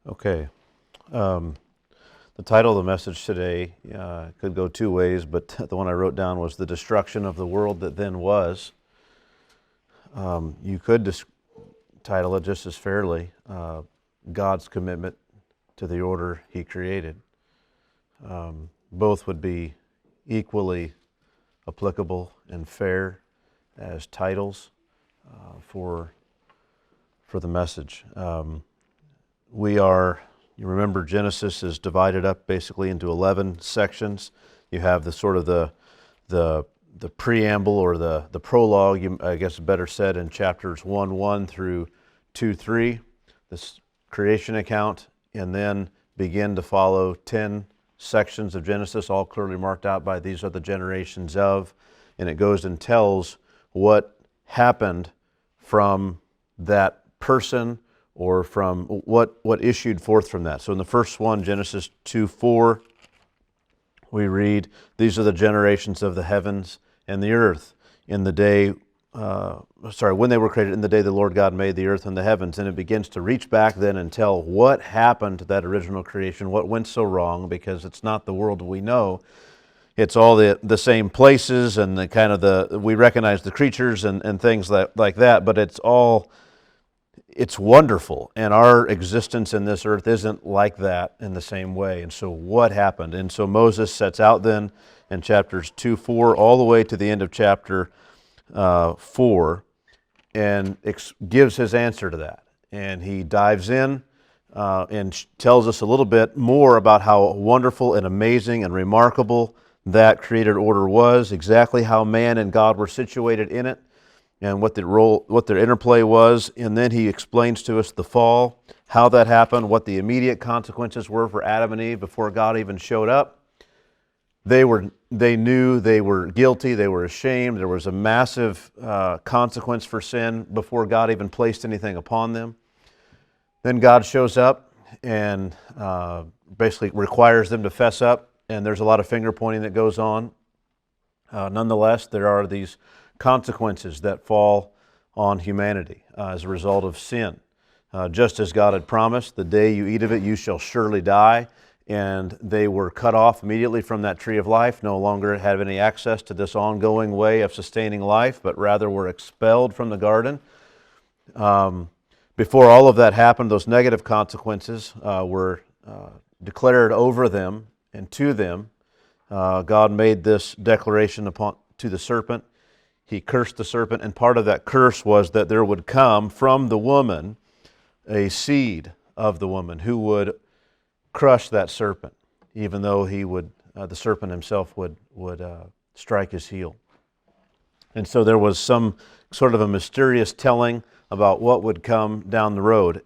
Okay. Um, the title of the message today could go two ways, but the one I wrote down was The Destruction of the World That Then Was. You could title it just as fairly, God's Commitment to the Order He Created. Both would be equally applicable and fair as titles for the message. You remember Genesis is divided up basically into 11 sections. You have the sort of the preamble or the prologue, I guess better said, in chapters 1:1 through 2:3, this creation account, and then begin to follow 10 sections of Genesis, all clearly marked out by these are the generations of, and it goes and tells what happened from that person or from what issued forth from that. So in the first one, Genesis 2:4, we read, "These are the generations of the heavens and the earth in the day, when they were created, in the day the Lord God made the earth and the heavens." And it begins to reach back then and tell what happened to that original creation, what went so wrong, because it's not the world we know. It's all the same places and the kind of we recognize the creatures and things like that, but it's wonderful, and our existence in this earth isn't like that in the same way. And so what happened? And so Moses sets out then in chapters 2:4 all the way to the end of chapter 4 and gives his answer to that. And he dives in and tells us a little bit more about how wonderful and amazing and remarkable that created order was, exactly how man and God were situated in it, and what their interplay was. And then he explains to us the fall, how that happened, what the immediate consequences were for Adam and Eve before God even showed up. They knew they were guilty, they were ashamed, there was a massive consequence for sin before God even placed anything upon them. Then God shows up and basically requires them to fess up, and there's a lot of finger pointing that goes on. Nonetheless, there are these consequences that fall on humanity as a result of sin. Just as God had promised, the day you eat of it, you shall surely die. And they were cut off immediately from that tree of life, no longer had any access to this ongoing way of sustaining life, but rather were expelled from the garden. Before all of that happened, those negative consequences were declared over them and to them. God made this declaration to the serpent. He cursed the serpent, and part of that curse was that there would come from the woman a seed of the woman who would crush that serpent, even though the serpent himself would strike his heel. And so there was some sort of a mysterious telling about what would come down the road.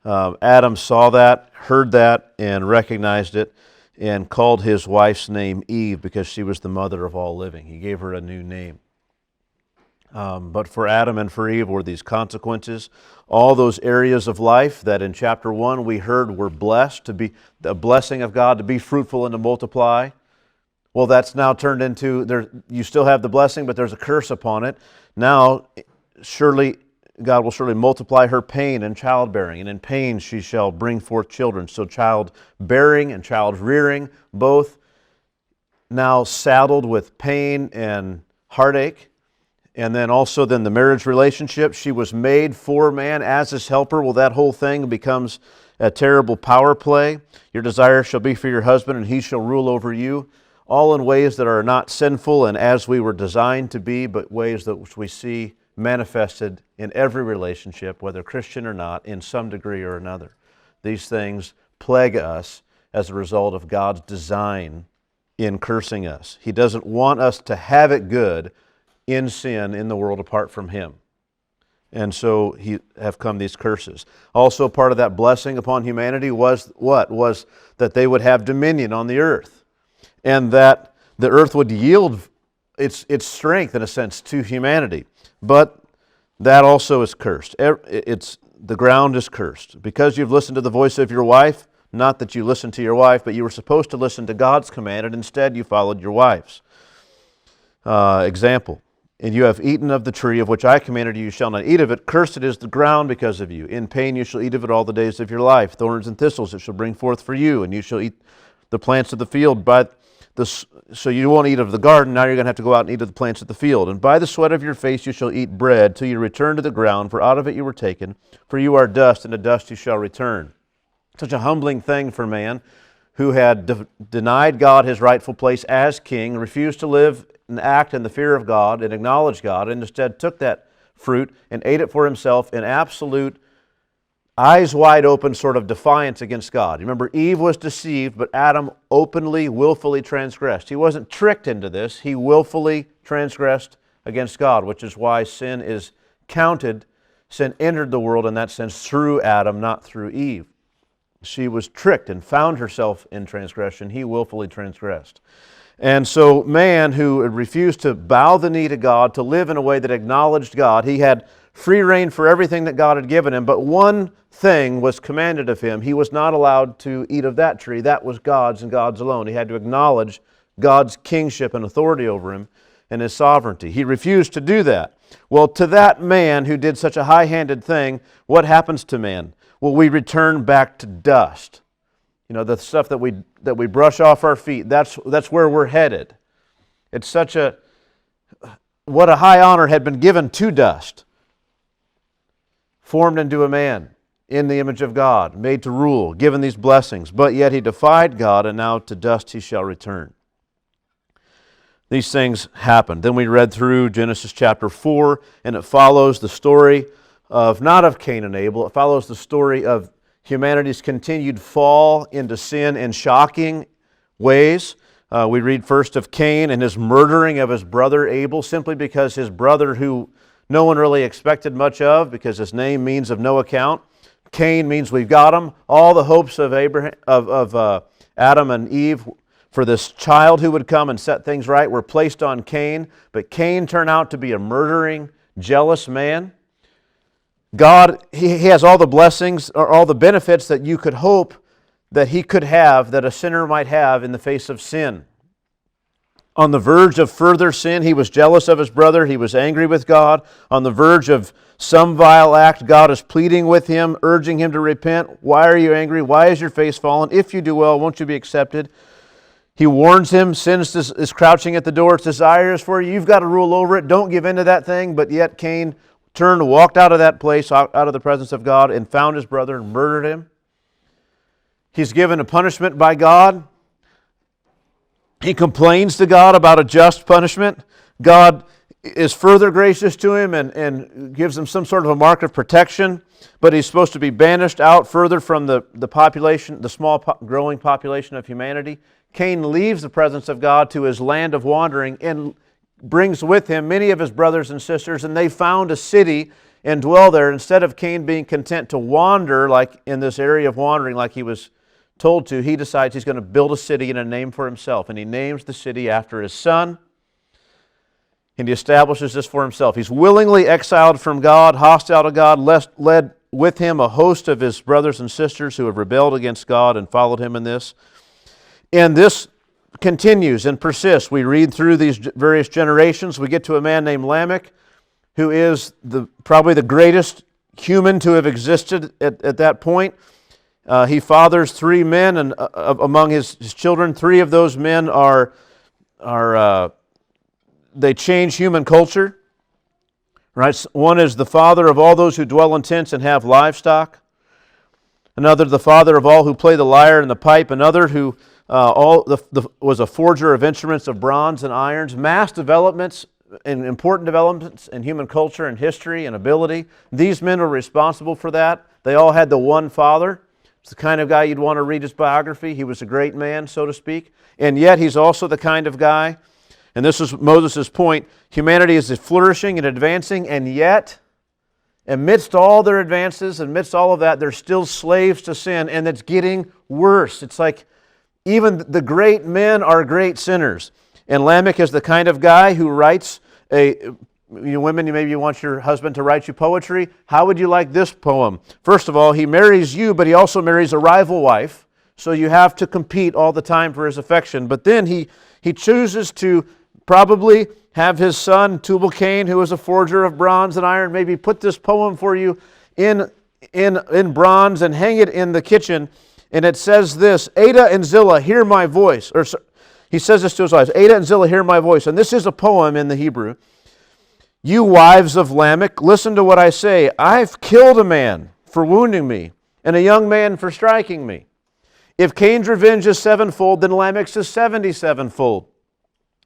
Adam saw that, heard that, and recognized it, and called his wife's name Eve because she was the mother of all living. He gave her a new name. But for Adam and for Eve were these consequences. All those areas of life that in chapter 1 we heard were blessed, to be the blessing of God to be fruitful and to multiply. Well, that's now turned into, you still have the blessing, but there's a curse upon it. Now, God will surely multiply her pain and childbearing, and in pain she shall bring forth children. So childbearing and child rearing, both now saddled with pain and heartache. And then also the marriage relationship, she was made for man as his helper. Well, that whole thing becomes a terrible power play. Your desire shall be for your husband, and he shall rule over you, all in ways that are not sinful and as we were designed to be, but ways that we see manifested in every relationship, whether Christian or not, in some degree or another. These things plague us as a result of God's design in cursing us. He doesn't want us to have it good in sin in the world apart from Him. And so have come these curses. Also part of that blessing upon humanity was what? Was that they would have dominion on the earth, and that the earth would yield its strength in a sense to humanity. But that also is cursed. The ground is cursed. Because you've listened to the voice of your wife, not that you listened to your wife, but you were supposed to listen to God's command, and instead you followed your wife's example. And you have eaten of the tree of which I commanded you, you shall not eat of it. Cursed is the ground because of you. In pain you shall eat of it all the days of your life. Thorns and thistles it shall bring forth for you, and you shall eat the plants of the field. So you won't eat of the garden, now you're going to have to go out and eat of the plants of the field. And by the sweat of your face you shall eat bread, till you return to the ground, for out of it you were taken. For you are dust, and to dust you shall return. Such a humbling thing for man who had denied God his rightful place as king, refused to live and act in the fear of God and acknowledge God, and instead took that fruit and ate it for himself in absolute, eyes wide open sort of defiance against God. Remember, Eve was deceived, but Adam openly, willfully transgressed. He wasn't tricked into this. He willfully transgressed against God, which is why sin is counted. Sin entered the world in that sense through Adam, not through Eve. She was tricked and found herself in transgression. He willfully transgressed. And so man who refused to bow the knee to God, to live in a way that acknowledged God, he had free reign for everything that God had given him, but one thing was commanded of him. He was not allowed to eat of that tree. That was God's and God's alone. He had to acknowledge God's kingship and authority over him and his sovereignty. He refused to do that. Well, to that man who did such a high-handed thing, what happens to man? Well, we return back to dust. You know, the stuff that we brush off our feet, that's where we're headed. It's what a high honor had been given to dust, formed into a man in the image of God, made to rule, given these blessings, but yet he defied God, and now to dust he shall return. These things happened. Then we read through Genesis chapter 4, and it follows the story not of Cain and Abel, it follows the story of humanity's continued fall into sin in shocking ways. We read first of Cain and his murdering of his brother Abel, simply because his brother, who no one really expected much of, because his name means of no account. Cain means we've got him. All the hopes of Adam and Eve for this child who would come and set things right were placed on Cain, but Cain turned out to be a murdering, jealous man. God, he has all the blessings or all the benefits that you could hope that he could have, that a sinner might have in the face of sin. On the verge of further sin, he was jealous of his brother. He was angry with God. On the verge of some vile act, God is pleading with him, urging him to repent. Why are you angry? Why is your face fallen? If you do well, won't you be accepted? He warns him, sin is crouching at the door. Its desire is for you. You've got to rule over it. Don't give in to that thing. But yet Cain turned, walked out of that place, out of the presence of God, and found his brother and murdered him. He's given a punishment by God. He complains to God about a just punishment. God is further gracious to him and gives him some sort of a mark of protection, but he's supposed to be banished out further from the population, the small growing population of humanity. Cain leaves the presence of God to his land of wandering and brings with him many of his brothers and sisters, and they found a city and dwell there. Instead of Cain being content to wander like in this area of wandering like he was told to, he decides he's going to build a city and a name for himself, and he names the city after his son, and he establishes this for himself. He's willingly exiled from God, hostile to God, led with him a host of his brothers and sisters who have rebelled against God and followed him in this. And this continues and persists. We read through these various generations. We get to a man named Lamech, who is probably the greatest human to have existed at that point. He fathers 3 men, and among his children, 3 of those men they change human culture. Right? One is the father of all those who dwell in tents and have livestock. Another, the father of all who play the lyre and the pipe. Another who was a forger of instruments of bronze and irons. Mass developments and important developments in human culture and history and ability. These men were responsible for that. They all had the one father. It's the kind of guy you'd want to read his biography. He was a great man, so to speak. And yet he's also the kind of guy, and this is Moses' point, humanity is flourishing and advancing, and yet, amidst all their advances, amidst all of that, they're still slaves to sin, and it's getting worse. It's like even the great men are great sinners. And Lamech is the kind of guy who writes women, maybe you want your husband to write you poetry. How would you like this poem? First of all, he marries you, but he also marries a rival wife. So you have to compete all the time for his affection. But then he chooses to probably have his son Tubal-Cain, who was a forger of bronze and iron, maybe put this poem for you in bronze and hang it in the kitchen. And it says this, Ada and Zillah, hear my voice. Or he says this to his wives, Ada and Zillah, hear my voice. And this is a poem in the Hebrew. You wives of Lamech, listen to what I say. I've killed a man for wounding me, and a young man for striking me. If Cain's revenge is sevenfold, then Lamech's is 77-fold.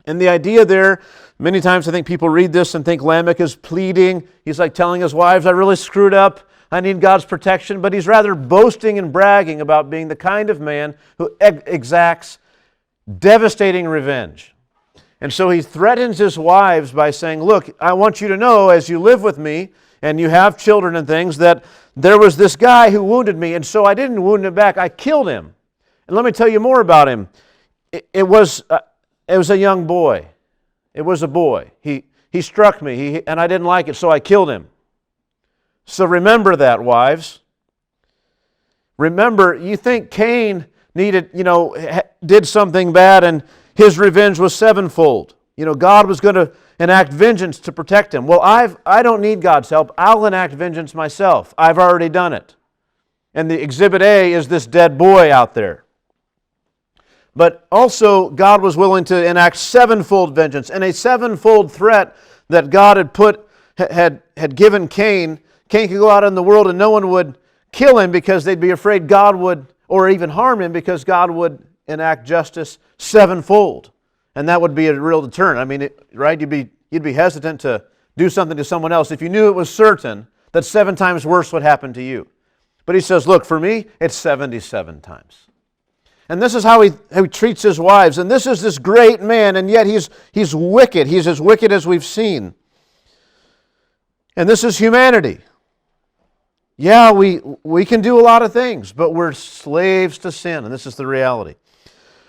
And the idea there, many times I think people read this and think Lamech is pleading. He's like telling his wives, I really screwed up. I need God's protection. But he's rather boasting and bragging about being the kind of man who exacts devastating revenge. And so he threatens his wives by saying, look, I want you to know as you live with me and you have children and things that there was this guy who wounded me, and so I didn't wound him back. I killed him. And let me tell you more about him. It was a young boy. It was a boy. He struck me, and I didn't like it, so I killed him. So remember that, wives. Remember, you think Cain did something bad and his revenge was sevenfold. God was going to enact vengeance to protect him. Well, I don't need God's help. I'll enact vengeance myself. I've already done it. And the Exhibit A is this dead boy out there. But also, God was willing to enact sevenfold vengeance, and a sevenfold threat that God had given Cain. Cain could go out in the world and no one would kill him because they'd be afraid God would, or even harm him because God would enact justice sevenfold. And that would be a real deterrent. I mean, right? You'd be hesitant to do something to someone else if you knew it was certain that 7 times worse would happen to you. But he says, look, for me, it's 77 times. And this is how he treats his wives. And this is this great man, and yet he's wicked. He's as wicked as we've seen. And this is humanity. Yeah, we can do a lot of things, but we're slaves to sin, and this is the reality.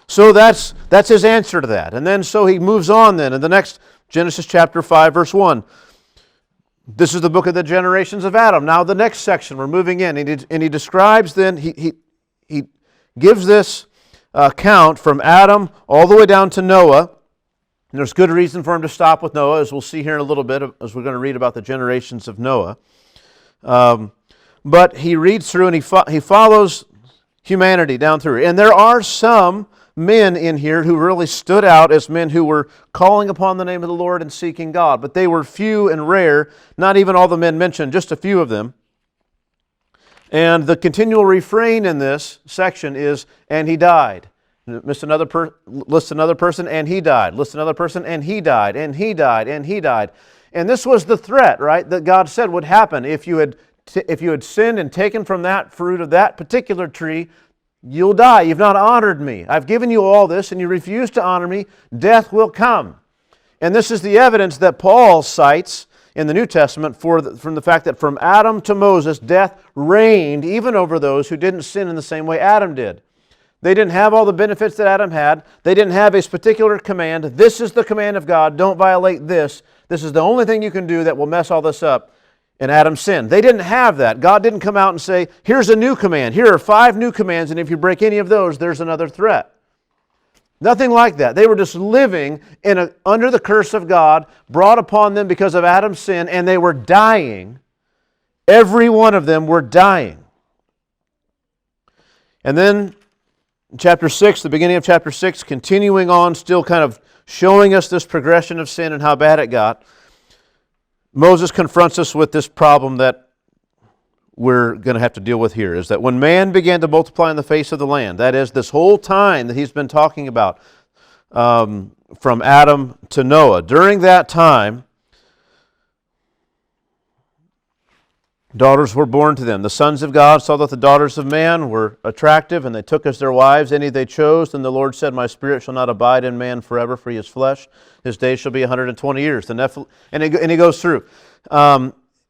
So that's his answer to that. And then so he moves on then in the next Genesis chapter 5, verse 1. This is the book of the generations of Adam. Now the next section, we're moving in, and he describes then, he gives this account from Adam all the way down to Noah. And there's good reason for him to stop with Noah, as we'll see here in a little bit, as we're going to read about the generations of Noah. But he reads through and he follows humanity down through. And there are some men in here who really stood out as men who were calling upon the name of the Lord and seeking God. But they were few and rare, not even all the men mentioned, just a few of them. And the continual refrain in this section is, and he died. List another person, and he died. List another person, and he died, and he died, and he died. And this was the threat, right, that God said would happen. If you had sinned and taken from that fruit of that particular tree, you'll die. You've not honored me. I've given you all this, and you refuse to honor me. Death will come. And this is the evidence that Paul cites in the New Testament from the fact that from Adam to Moses, death reigned even over those who didn't sin in the same way Adam did. They didn't have all the benefits that Adam had. They didn't have a particular command. This is the command of God. Don't violate this. This is the only thing you can do that will mess all this up. And Adam sinned. They didn't have that. God didn't come out and say, here's a new command. Here are 5 new commands, and if you break any of those, there's another threat. Nothing like that. They were just living under the curse of God, brought upon them because of Adam's sin, and they were dying. Every one of them were dying. And then chapter 6, the beginning of chapter 6, continuing on, still kind of showing us this progression of sin and how bad it got, Moses confronts us with this problem that we're going to have to deal with here, is that when man began to multiply on the face of the land, that is, this whole time that he's been talking about from Adam to Noah, during that time, daughters were born to them. The sons of God saw that the daughters of man were attractive, and they took as their wives any they chose. Then the Lord said, my spirit shall not abide in man forever, for he is flesh. His days shall be 120 years. And he goes through.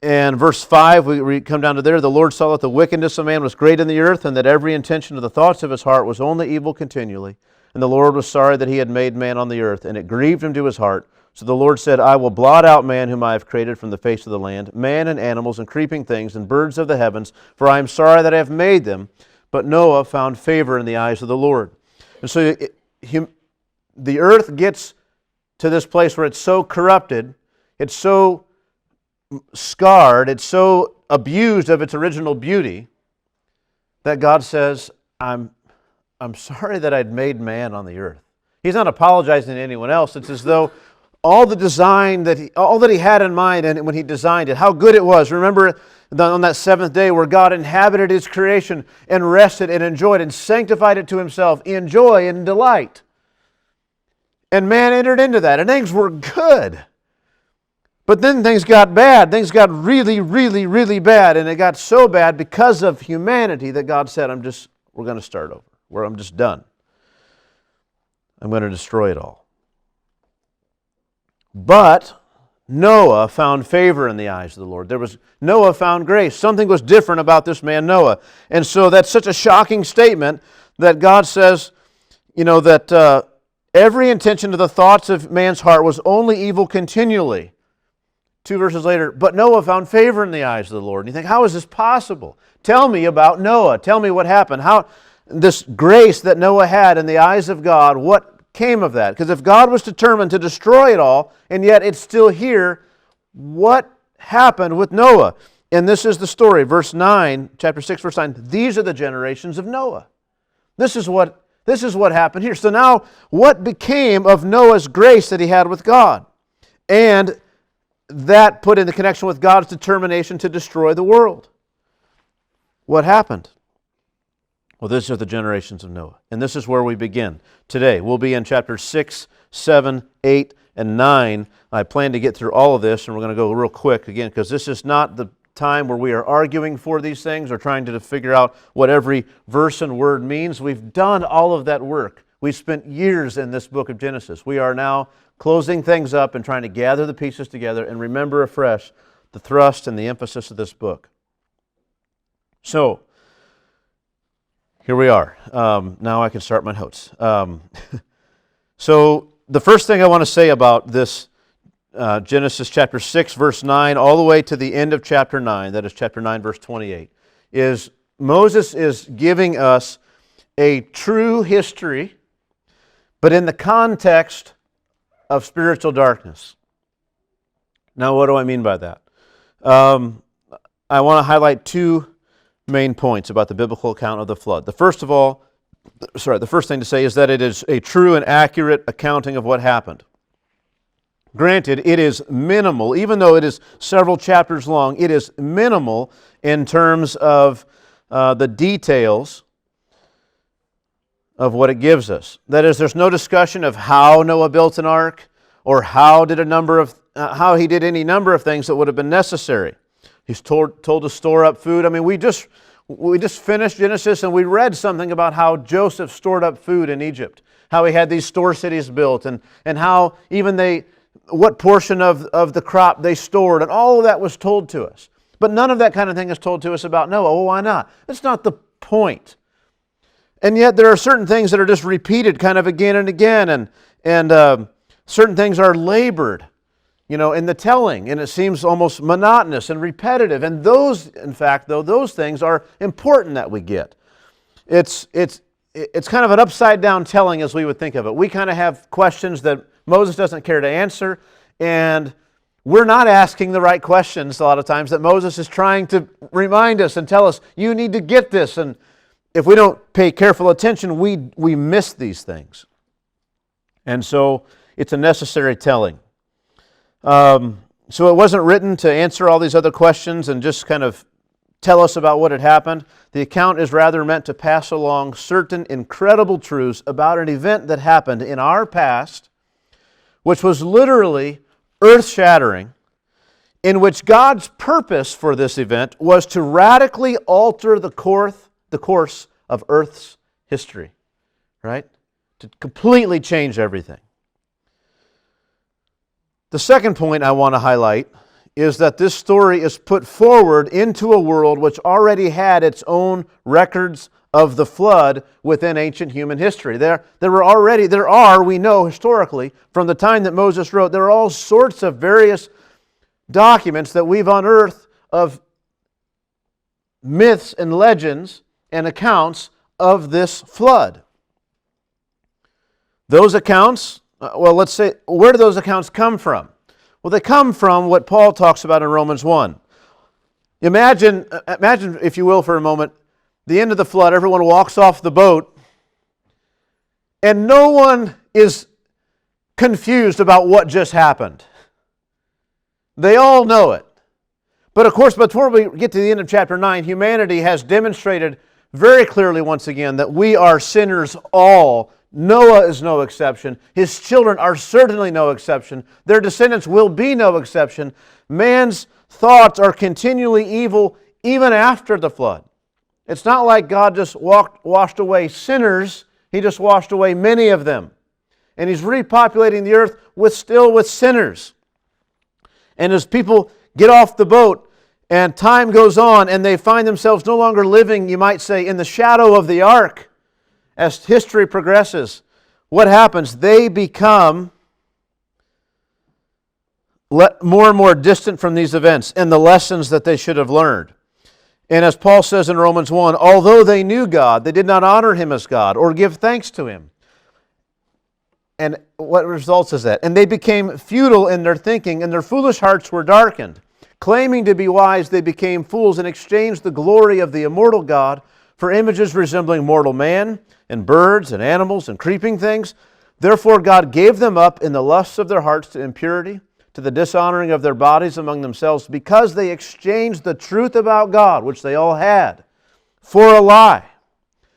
And verse 5, we come down to there. The Lord saw that the wickedness of man was great in the earth, and that every intention of the thoughts of his heart was only evil continually. And the Lord was sorry that he had made man on the earth, and it grieved him to his heart. So the Lord said, I will blot out man whom I have created from the face of the land, man and animals and creeping things and birds of the heavens, for I am sorry that I have made them. But Noah found favor in the eyes of the Lord. And so the earth gets to this place where it's so corrupted, it's so scarred, it's so abused of its original beauty, that God says, I'm sorry that I'd made man on the earth. He's not apologizing to anyone else. It's as though all the design all that he had in mind, and when he designed it, how good it was. Remember on that seventh day where God inhabited his creation and rested and enjoyed and sanctified it to himself in joy and delight. And man entered into that, and things were good. But then things got bad. Things got really, really, really bad. And it got so bad because of humanity that God said, we're going to start over. I'm just done. I'm going to destroy it all. But Noah found favor in the eyes of the Lord. Noah found grace. Something was different about this man Noah. And so that's such a shocking statement that God says, that every intention of the thoughts of man's heart was only evil continually. 2 verses later, but Noah found favor in the eyes of the Lord. And you think, how is this possible? Tell me about Noah. Tell me what happened. How this grace that Noah had in the eyes of God, what came of that? Because if God was determined to destroy it all, and yet it's still here, what happened with Noah? And this is the story. Verse 9, chapter 6, verse 9. These are the generations of Noah. This is what happened here. So now, what became of Noah's grace that he had with God? And that put in the connection with God's determination to destroy the world. What happened? Well, these are the generations of Noah. And this is where we begin today. We'll be in chapters 6, 7, 8, and 9. I plan to get through all of this, and we're going to go real quick again, because this is not the time where we are arguing for these things or trying to figure out what every verse and word means. We've done all of that work. We've spent years in this book of Genesis. We are now closing things up and trying to gather the pieces together and remember afresh the thrust and the emphasis of this book. So, here we are. Now I can start my notes. So, the first thing I want to say about this Genesis chapter 6, verse 9, all the way to the end of chapter 9, that is chapter 9, verse 28, is Moses is giving us a true history, but in the context of spiritual darkness. Now, what do I mean by that? I want to highlight two main points about the biblical account of the flood. The first thing to say is that it is a true and accurate accounting of what happened. Granted, it is minimal, even though it is several chapters long, it is minimal in terms of the details of what it gives us. That is, there's no discussion of how Noah built an ark or how he did any number of things that would have been necessary. He's told to store up food. I mean, we just finished Genesis and we read something about how Joseph stored up food in Egypt, how he had these store cities built, and how even what portion of the crop they stored, and all of that was told to us. But none of that kind of thing is told to us about Noah. Well, why not? That's not the point. And yet there are certain things that are just repeated kind of again and again, and certain things are labored, in the telling, and it seems almost monotonous and repetitive. And those, in fact, those things are important that we get. It's kind of an upside down telling as we would think of it. We kind of have questions that Moses doesn't care to answer, and we're not asking the right questions a lot of times that Moses is trying to remind us and tell us, you need to get this. And if we don't pay careful attention, we miss these things. And so it's a necessary telling. So it wasn't written to answer all these other questions and just kind of tell us about what had happened. The account is rather meant to pass along certain incredible truths about an event that happened in our past, which was literally earth-shattering, in which God's purpose for this event was to radically alter the course of Earth's history, right? To completely change everything. The second point I want to highlight is that this story is put forward into a world which already had its own records of the flood within ancient human history. There are, we know historically, from the time that Moses wrote, there are all sorts of various documents that we've unearthed of myths and legends and accounts of this flood. Those accounts, well, let's say, where do those accounts come from? Well, they come from what Paul talks about in Romans 1. Imagine, if you will, for a moment, the end of the flood, everyone walks off the boat, and no one is confused about what just happened. They all know it. But of course, before we get to the end of chapter 9, humanity has demonstrated very clearly once again that we are sinners all. Noah is no exception. His children are certainly no exception. Their descendants will be no exception. Man's thoughts are continually evil even after the flood. It's not like God just washed away sinners. He just washed away many of them. And He's repopulating the earth still with sinners. And as people get off the boat and time goes on and they find themselves no longer living, you might say, in the shadow of the ark, as history progresses, what happens? They become more and more distant from these events and the lessons that they should have learned. And as Paul says in Romans 1, although they knew God, they did not honor Him as God or give thanks to Him. And what results is that? And they became futile in their thinking, and their foolish hearts were darkened. Claiming to be wise, they became fools and exchanged the glory of the immortal God for images resembling mortal man and birds and animals and creeping things. Therefore God gave them up in the lusts of their hearts to impurity, to the dishonoring of their bodies among themselves, because they exchanged the truth about God, which they all had, for a lie,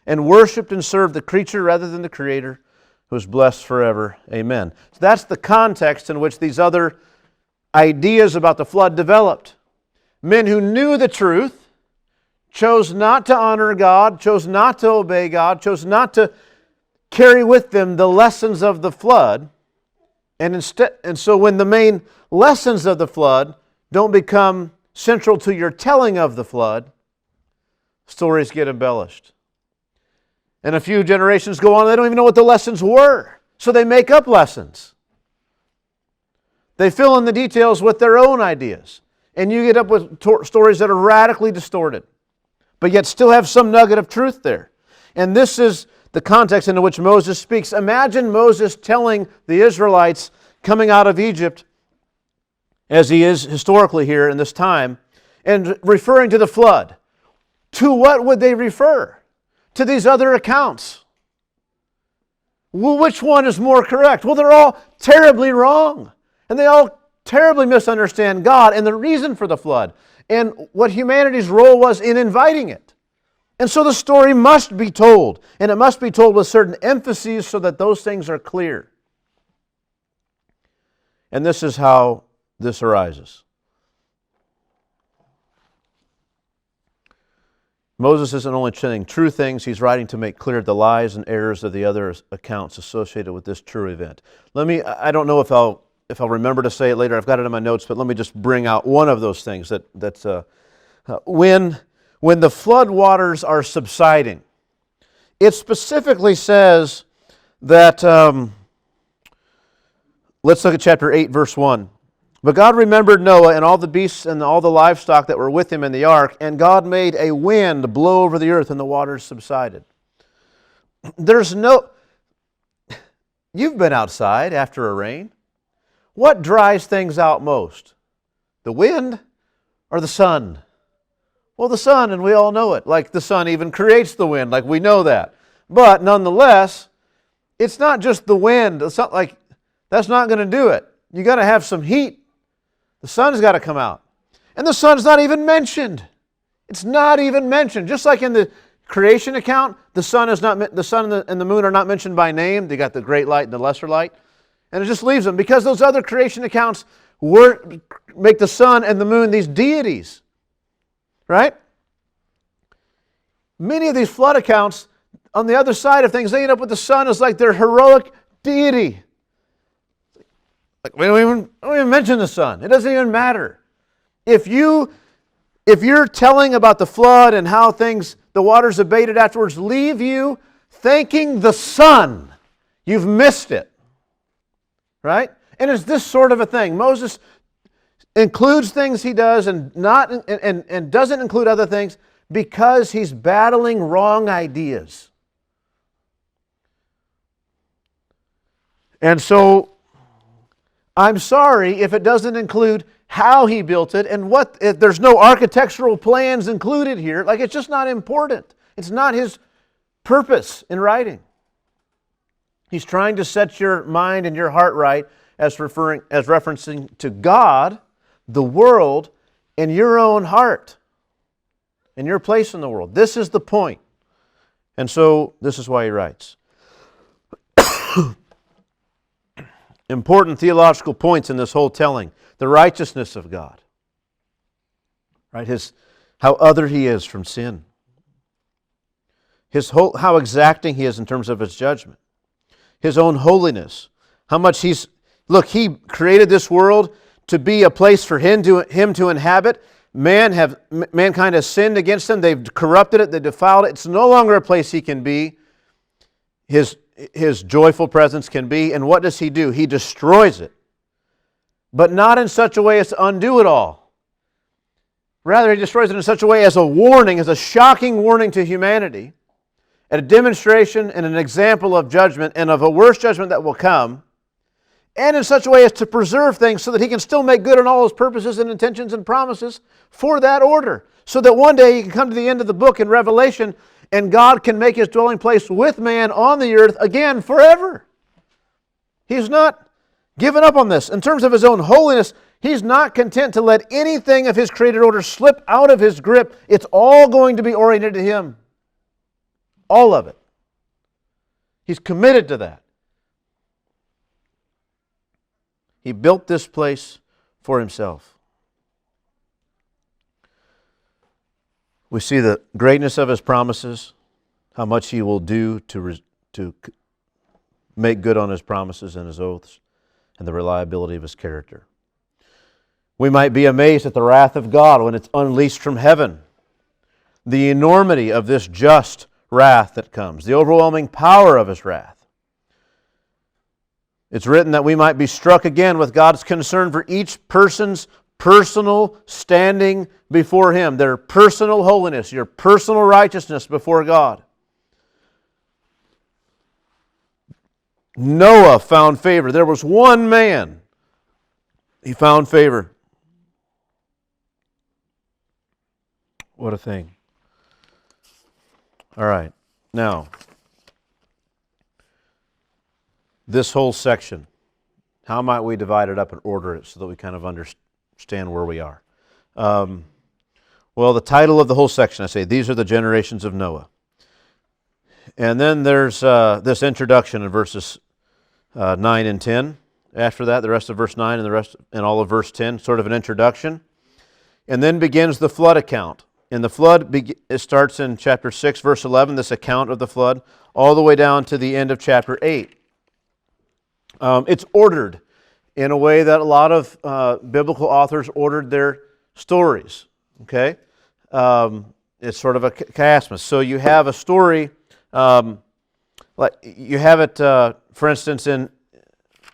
and worshipped and served the creature rather than the Creator, who is blessed forever. Amen. So that's the context in which these other ideas about the flood developed. Men who knew the truth chose not to honor God, chose not to obey God, chose not to carry with them the lessons of the flood. And so when the main lessons of the flood don't become central to your telling of the flood, stories get embellished. And a few generations go on, they don't even know what the lessons were. So they make up lessons. They fill in the details with their own ideas. And you get up with stories that are radically distorted, but yet still have some nugget of truth there. And this is the context in which Moses speaks. Imagine Moses telling the Israelites coming out of Egypt, as he is historically here in this time, and referring to the flood. To what would they refer? To these other accounts. Well, which one is more correct? Well, they're all terribly wrong. And they all terribly misunderstand God and the reason for the flood and what humanity's role was in inviting it. And so the story must be told, and it must be told with certain emphases so that those things are clear. And this is how this arises. Moses isn't only saying true things, he's writing to make clear the lies and errors of the other accounts associated with this true event. I don't know if I'll remember to say it later, I've got it in my notes, but let me just bring out one of those things when the flood waters are subsiding, it specifically says that, let's look at chapter 8, verse 1. But God remembered Noah and all the beasts and all the livestock that were with him in the ark, and God made a wind blow over the earth, and the waters subsided. You've been outside after a rain. What dries things out most? The wind or the sun? Well, the sun, and we all know it. Like the sun even creates the wind, like we know that. But nonetheless, it's not just the wind. It's not like that's not going to do it. You got to have some heat. The sun's got to come out. And the sun's not even mentioned. It's not even mentioned. Just like in the creation account, the sun and the moon are not mentioned by name. They got the great light and the lesser light. And it just leaves them because those other creation accounts make the sun and the moon these deities. Right? Many of these flood accounts, on the other side of things, they end up with the sun as like their heroic deity. Like we don't even mention the sun. It doesn't even matter. If you're telling about the flood and how the waters abated afterwards, leave you thanking the sun, you've missed it. Right? And it's this sort of a thing. Moses includes things he does and doesn't include other things because he's battling wrong ideas. And so I'm sorry if it doesn't include how he built it and what, if there's no architectural plans included here. Like, it's just not important. It's not his purpose in writing. He's trying to set your mind and your heart right as referencing to God, the world, and your own heart and your place in the world. This is the point. And so this is why he writes. Important theological points in this whole telling. The righteousness of God. Right? How other he is from sin. How exacting he is in terms of his judgment. His own holiness. How much he created this world to be a place for him to inhabit. Mankind has sinned against him. They've corrupted it. They defiled it. It's no longer a place he can be. His joyful presence can be. And what does he do? He destroys it. But not in such a way as to undo it all. Rather, he destroys it in such a way as a warning, as a shocking warning to humanity, and a demonstration and an example of judgment and of a worse judgment that will come, and in such a way as to preserve things so that he can still make good on all his purposes and intentions and promises for that order. So that one day he can come to the end of the book in Revelation and God can make his dwelling place with man on the earth again forever. He's not given up on this. In terms of his own holiness, he's not content to let anything of his created order slip out of his grip. It's all going to be oriented to him. All of it. He's committed to that. He built this place for himself. We see the greatness of his promises, how much he will do to make good on his promises and his oaths, and the reliability of his character. We might be amazed at the wrath of God when it's unleashed from heaven. The enormity of this just wrath that comes, the overwhelming power of his wrath. It's written that we might be struck again with God's concern for each person's personal standing before him, their personal holiness, your personal righteousness before God. Noah found favor. There was one man. He found favor. What a thing. All right. Now, this whole section, how might we divide it up and order it so that we kind of understand where we are? Well, the title of the whole section, I say, these are the generations of Noah. And then there's this introduction in verses 9 and 10. After that, the rest of verse 9 and all of verse 10, sort of an introduction. And then begins the flood account. And the flood, it starts in chapter 6, verse 11, this account of the flood, all the way down to the end of chapter 8. It's ordered in a way that a lot of biblical authors ordered their stories. Okay? It's sort of a chiasmus. So you have a story, like you have it, for instance,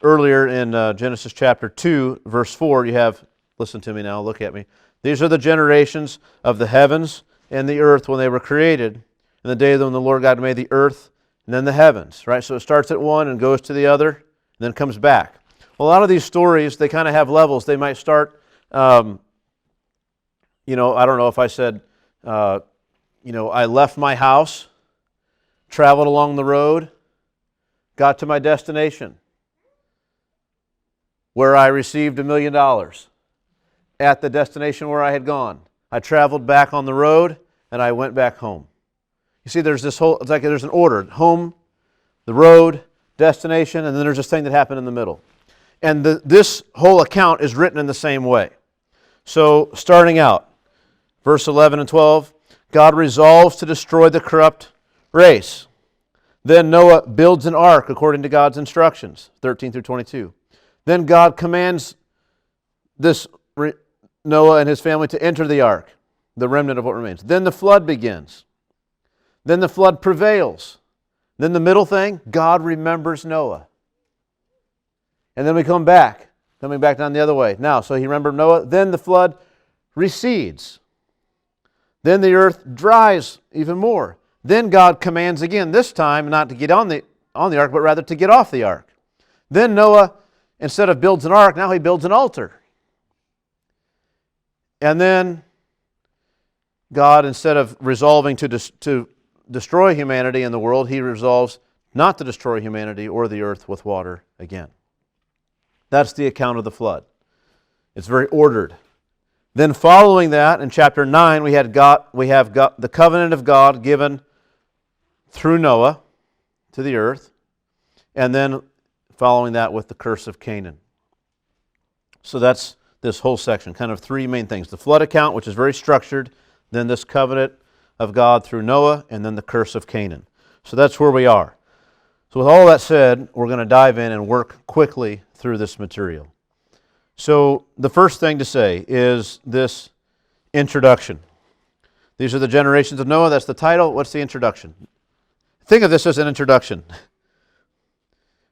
earlier in Genesis chapter 2, verse 4, you have, listen to me now, look at me. These are the generations of the heavens and the earth when they were created, in the day when the Lord God made the earth and then the heavens, right? So it starts at one and goes to the other, and then comes back. Well, a lot of these stories, they kind of have levels. They might start, I don't know if I said, I left my house, traveled along the road, got to my destination, where I received $1 million. At the destination where I had gone. I traveled back on the road and I went back home. You see, there's this whole, it's like there's an order. Home, the road, destination, and then there's this thing that happened in the middle. And this whole account is written in the same way. So, starting out, verse 11 and 12, God resolves to destroy the corrupt race. Then Noah builds an ark according to God's instructions, 13 through 22. Then God commands Noah and his family to enter the ark, the remnant of what remains. Then the flood begins. Then the flood prevails. Then the middle thing, God remembers Noah. And then we come back, coming back down the other way. Now, so he remembered Noah. Then the flood recedes. Then the earth dries even more. Then God commands again, this time not to get on the ark, but rather to get off the ark. Then Noah, instead of builds an ark, now he builds an altar. And then God, instead of resolving to destroy humanity and the world, he resolves not to destroy humanity or the earth with water again. That's the account of the flood. It's very ordered. Then following that, in chapter 9, we have the covenant of God given through Noah to the earth, and then following that with the curse of Canaan. So that's this whole section, kind of three main things. The flood account, which is very structured, then this covenant of God through Noah, and then the curse of Canaan. So that's where we are. So with all that said, we're going to dive in and work quickly through this material. So the first thing to say is this introduction. These are the generations of Noah. That's the title. What's the introduction? Think of this as an introduction.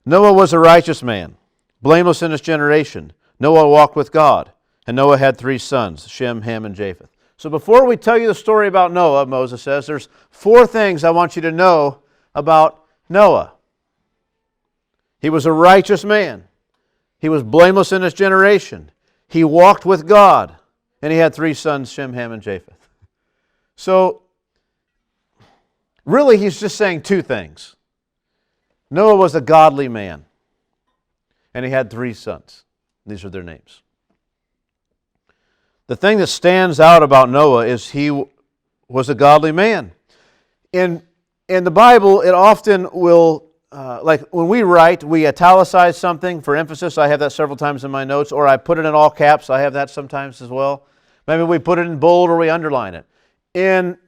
Noah was a righteous man, blameless in his generation. Noah walked with God, and Noah had 3 sons, Shem, Ham, and Japheth. So before we tell you the story about Noah, Moses says, there's 4 things I want you to know about Noah. He was a righteous man. He was blameless in his generation. He walked with God, and he had 3 sons, Shem, Ham, and Japheth. So, really, he's just saying 2 things. Noah was a godly man, and he had 3 sons. These are their names. The thing that stands out about Noah is he was a godly man. In the Bible, it often will, like when we write, we italicize something for emphasis. I have that several times in my notes, or I put it in all caps. I have that sometimes as well. Maybe we put it in bold or we underline it. In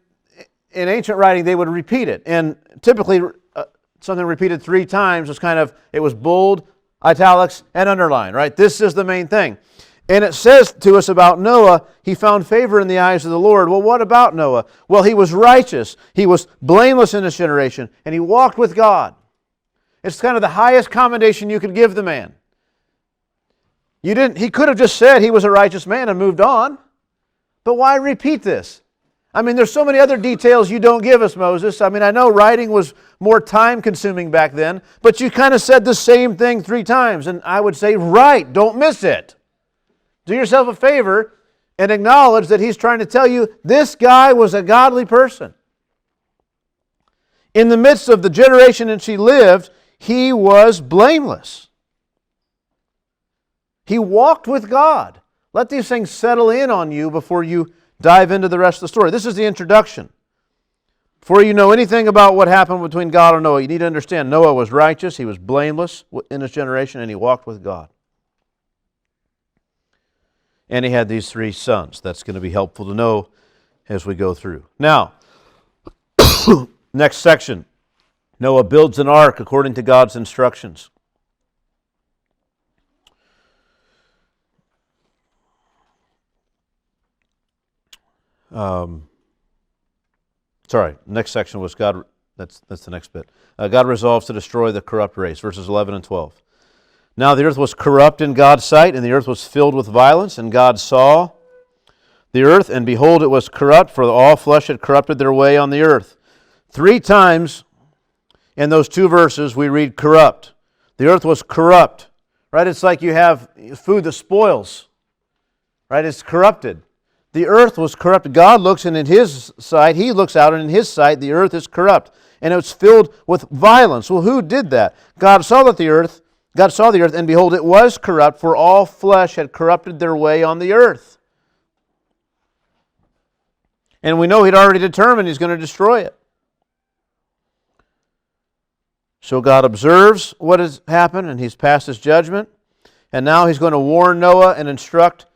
ancient writing, they would repeat it. And typically, something repeated 3 times was it was bold, italics, and underline, right? This is the main thing. And it says to us about Noah, he found favor in the eyes of the Lord. Well, what about Noah? Well, he was righteous. He was blameless in his generation, and he walked with God. It's kind of the highest commendation you could give the man. He could have just said he was a righteous man and moved on. But why repeat this? I mean, there's so many other details you don't give us, Moses. I mean, I know writing was more time-consuming back then, but you kind of said the same thing 3 times, and I would say, right, don't miss it. Do yourself a favor and acknowledge that he's trying to tell you this guy was a godly person. In the midst of the generation in which he lived, he was blameless. He walked with God. Let these things settle in on you before you dive into the rest of the story. This is the introduction. Before you know anything about what happened between God and Noah, you need to understand Noah was righteous, he was blameless in his generation, and he walked with God. And he had these 3 sons. That's going to be helpful to know as we go through. Now, next section. Noah builds an ark according to God's instructions. Next section was God. That's the next bit. God resolves to destroy the corrupt race, verses 11 and 12. Now the earth was corrupt in God's sight, and the earth was filled with violence, and God saw the earth, and behold, it was corrupt, for all flesh had corrupted their way on the earth. 3 times in those 2 verses we read corrupt. The earth was corrupt, right? It's like you have food that spoils, right? It's corrupted. The earth was corrupt. God looks, and in His sight, He looks out, and in His sight, the earth is corrupt, and it's filled with violence. Well, who did that? God saw the earth, and behold, it was corrupt, for all flesh had corrupted their way on the earth. And we know He'd already determined He's going to destroy it. So God observes what has happened, and He's passed His judgment, and now He's going to warn Noah and instruct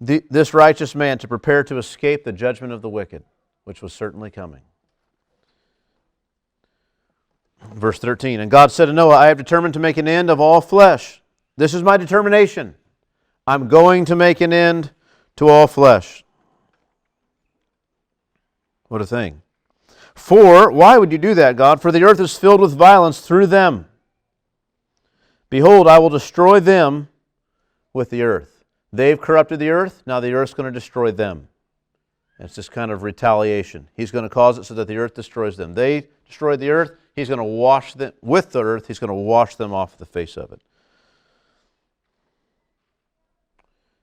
this righteous man to prepare to escape the judgment of the wicked, which was certainly coming. Verse 13, and God said to Noah, I have determined to make an end of all flesh. This is my determination. I'm going to make an end to all flesh. What a thing. For, why would you do that, God? For the earth is filled with violence through them. Behold, I will destroy them with the earth. They've corrupted the earth, now the earth's going to destroy them. It's this kind of retaliation. He's going to cause it so that the earth destroys them. They destroyed the earth, He's going to wash them with the earth. He's going to wash them off the face of it.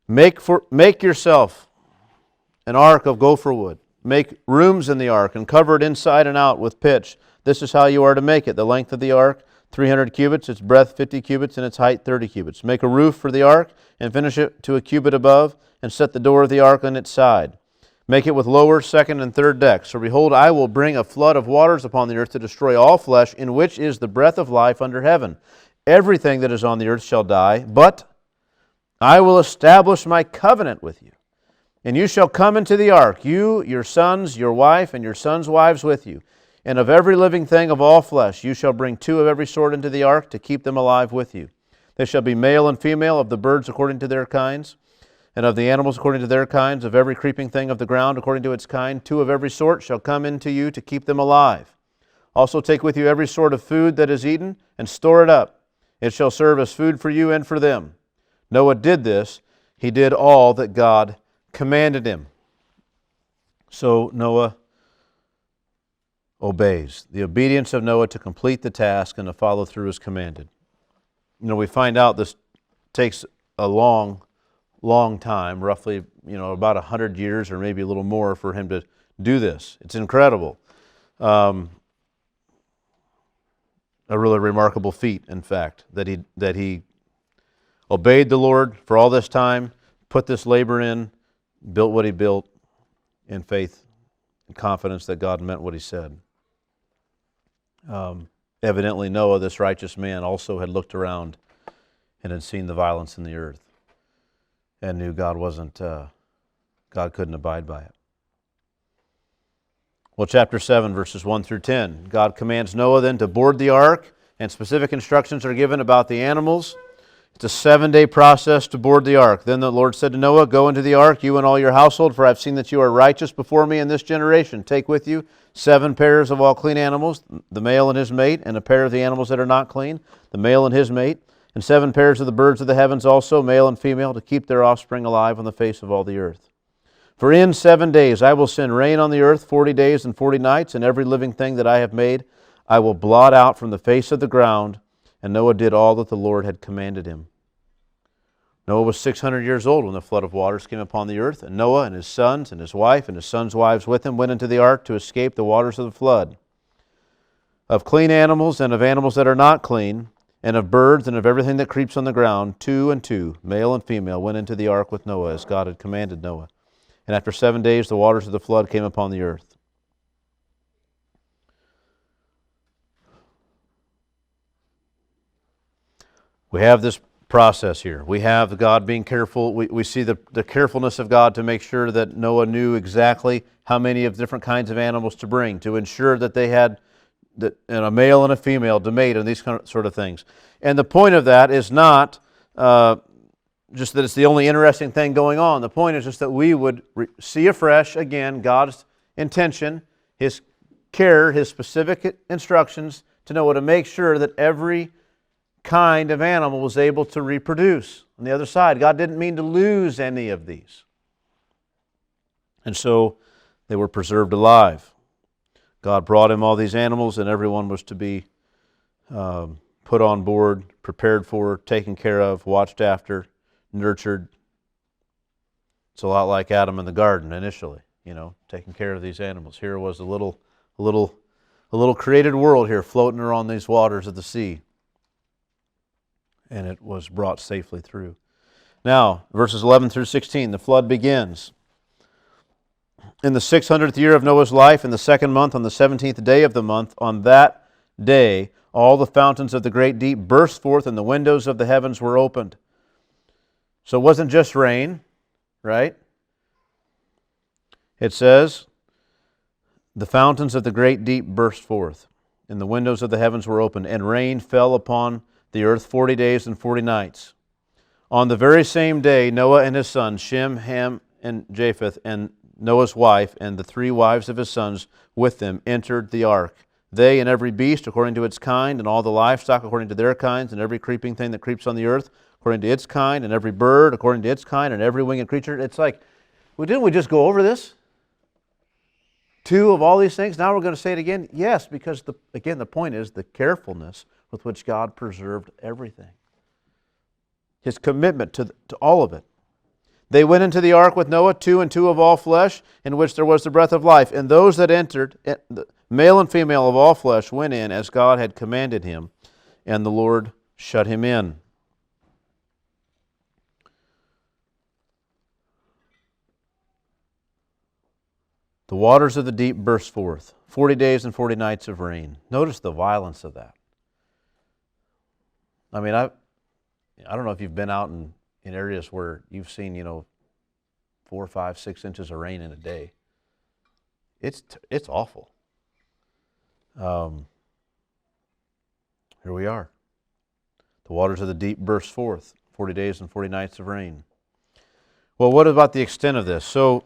Make yourself an ark of gopher wood. Make rooms in the ark and cover it inside and out with pitch. This is how you are to make it. The length of the ark, 300 cubits, its breadth 50 cubits, and its height 30 cubits. Make a roof for the ark and finish it to a cubit above, and set the door of the ark on its side. Make it with lower, second, and third decks. For behold, I will bring a flood of waters upon the earth to destroy all flesh, in which is the breath of life under heaven. Everything that is on the earth shall die, but I will establish my covenant with you. And you shall come into the ark, you, your sons, your wife, and your sons' wives with you. And of every living thing of all flesh you shall bring 2 of every sort into the ark to keep them alive with you. They shall be male and female, of the birds according to their kinds, and of the animals according to their kinds, of every creeping thing of the ground according to its kind. 2 of every sort shall come into you to keep them alive. Also take with you every sort of food that is eaten, and store it up. It shall serve as food for you and for them. Noah did this. He did all that God commanded him. So Noah obeys. The obedience of Noah to complete the task and to follow through as commanded. We find out this takes a long time, roughly, about 100 years or maybe a little more for him to do this. It's incredible. A really remarkable feat, in fact, that he obeyed the Lord for all this time, put this labor in, built what he built in faith and confidence that God meant what he said. Evidently Noah, this righteous man, also had looked around and had seen the violence in the earth and knew God couldn't abide by it. Well, chapter 7, verses 1 through 10. God commands Noah then to board the ark, and specific instructions are given about the animals. It's a 7-day process to board the ark. Then the Lord said to Noah, "Go into the ark, you and all your household, for I have seen that you are righteous before me in this generation. Take with you 7 pairs of all clean animals, the male and his mate, and a pair of the animals that are not clean, the male and his mate, and 7 pairs of the birds of the heavens also, male and female, to keep their offspring alive on the face of all the earth. For in 7 days I will send rain on the earth, 40 days and 40 nights, and every living thing that I have made I will blot out from the face of the ground." And Noah did all that the Lord had commanded him. Noah was 600 years old when the flood of waters came upon the earth, and Noah and his sons and his wife and his sons' wives with him went into the ark to escape the waters of the flood. Of clean animals and of animals that are not clean, and of birds and of everything that creeps on the ground, 2 and 2, male and female, went into the ark with Noah as God had commanded Noah. And after 7 days the waters of the flood came upon the earth. We have this process here. We have God being careful. We see the carefulness of God to make sure that Noah knew exactly how many of different kinds of animals to bring, to ensure that they had a male and a female to mate and these sort of things. And the point of that is not just that it's the only interesting thing going on. The point is just that we would see afresh again God's intention, His care, His specific instructions to Noah to make sure that every kind of animal was able to reproduce. On the other side, God didn't mean to lose any of these. And so they were preserved alive. God brought him all these animals, and everyone was to be put on board, prepared for, taken care of, watched after, nurtured. It's a lot like Adam in the garden initially, taking care of these animals. Here was a little created world here floating around these waters of the sea. And it was brought safely through. Now, verses 11 through 16, the flood begins. In the 600th year of Noah's life, in the 2nd month, on the 17th day of the month, on that day, all the fountains of the great deep burst forth, and the windows of the heavens were opened. So it wasn't just rain, right? It says, the fountains of the great deep burst forth, and the windows of the heavens were opened, and rain fell upon the earth 40 days and 40 nights. On the very same day, Noah and his sons, Shem, Ham, and Japheth, and Noah's wife, and the 3 wives of his sons with them, entered the ark. They and every beast according to its kind, and all the livestock according to their kinds, and every creeping thing that creeps on the earth according to its kind, and every bird according to its kind, and every winged creature. It's like, didn't we just go over this? 2 of all these things? Now we're going to say it again? Yes, because again, the point is the carefulness with which God preserved everything. His commitment to all of it. They went into the ark with Noah, 2 and 2 of all flesh, in which there was the breath of life. And those that entered, male and female of all flesh, went in as God had commanded him, and the Lord shut him in. The waters of the deep burst forth, 40 days and 40 nights of rain. Notice the violence of that. I mean, I don't know if you've been out in areas where you've seen, 4, 5, 6 inches of rain in a day. It's awful. Here we are. The waters of the deep burst forth, 40 days and 40 nights of rain. Well, what about the extent of this? So,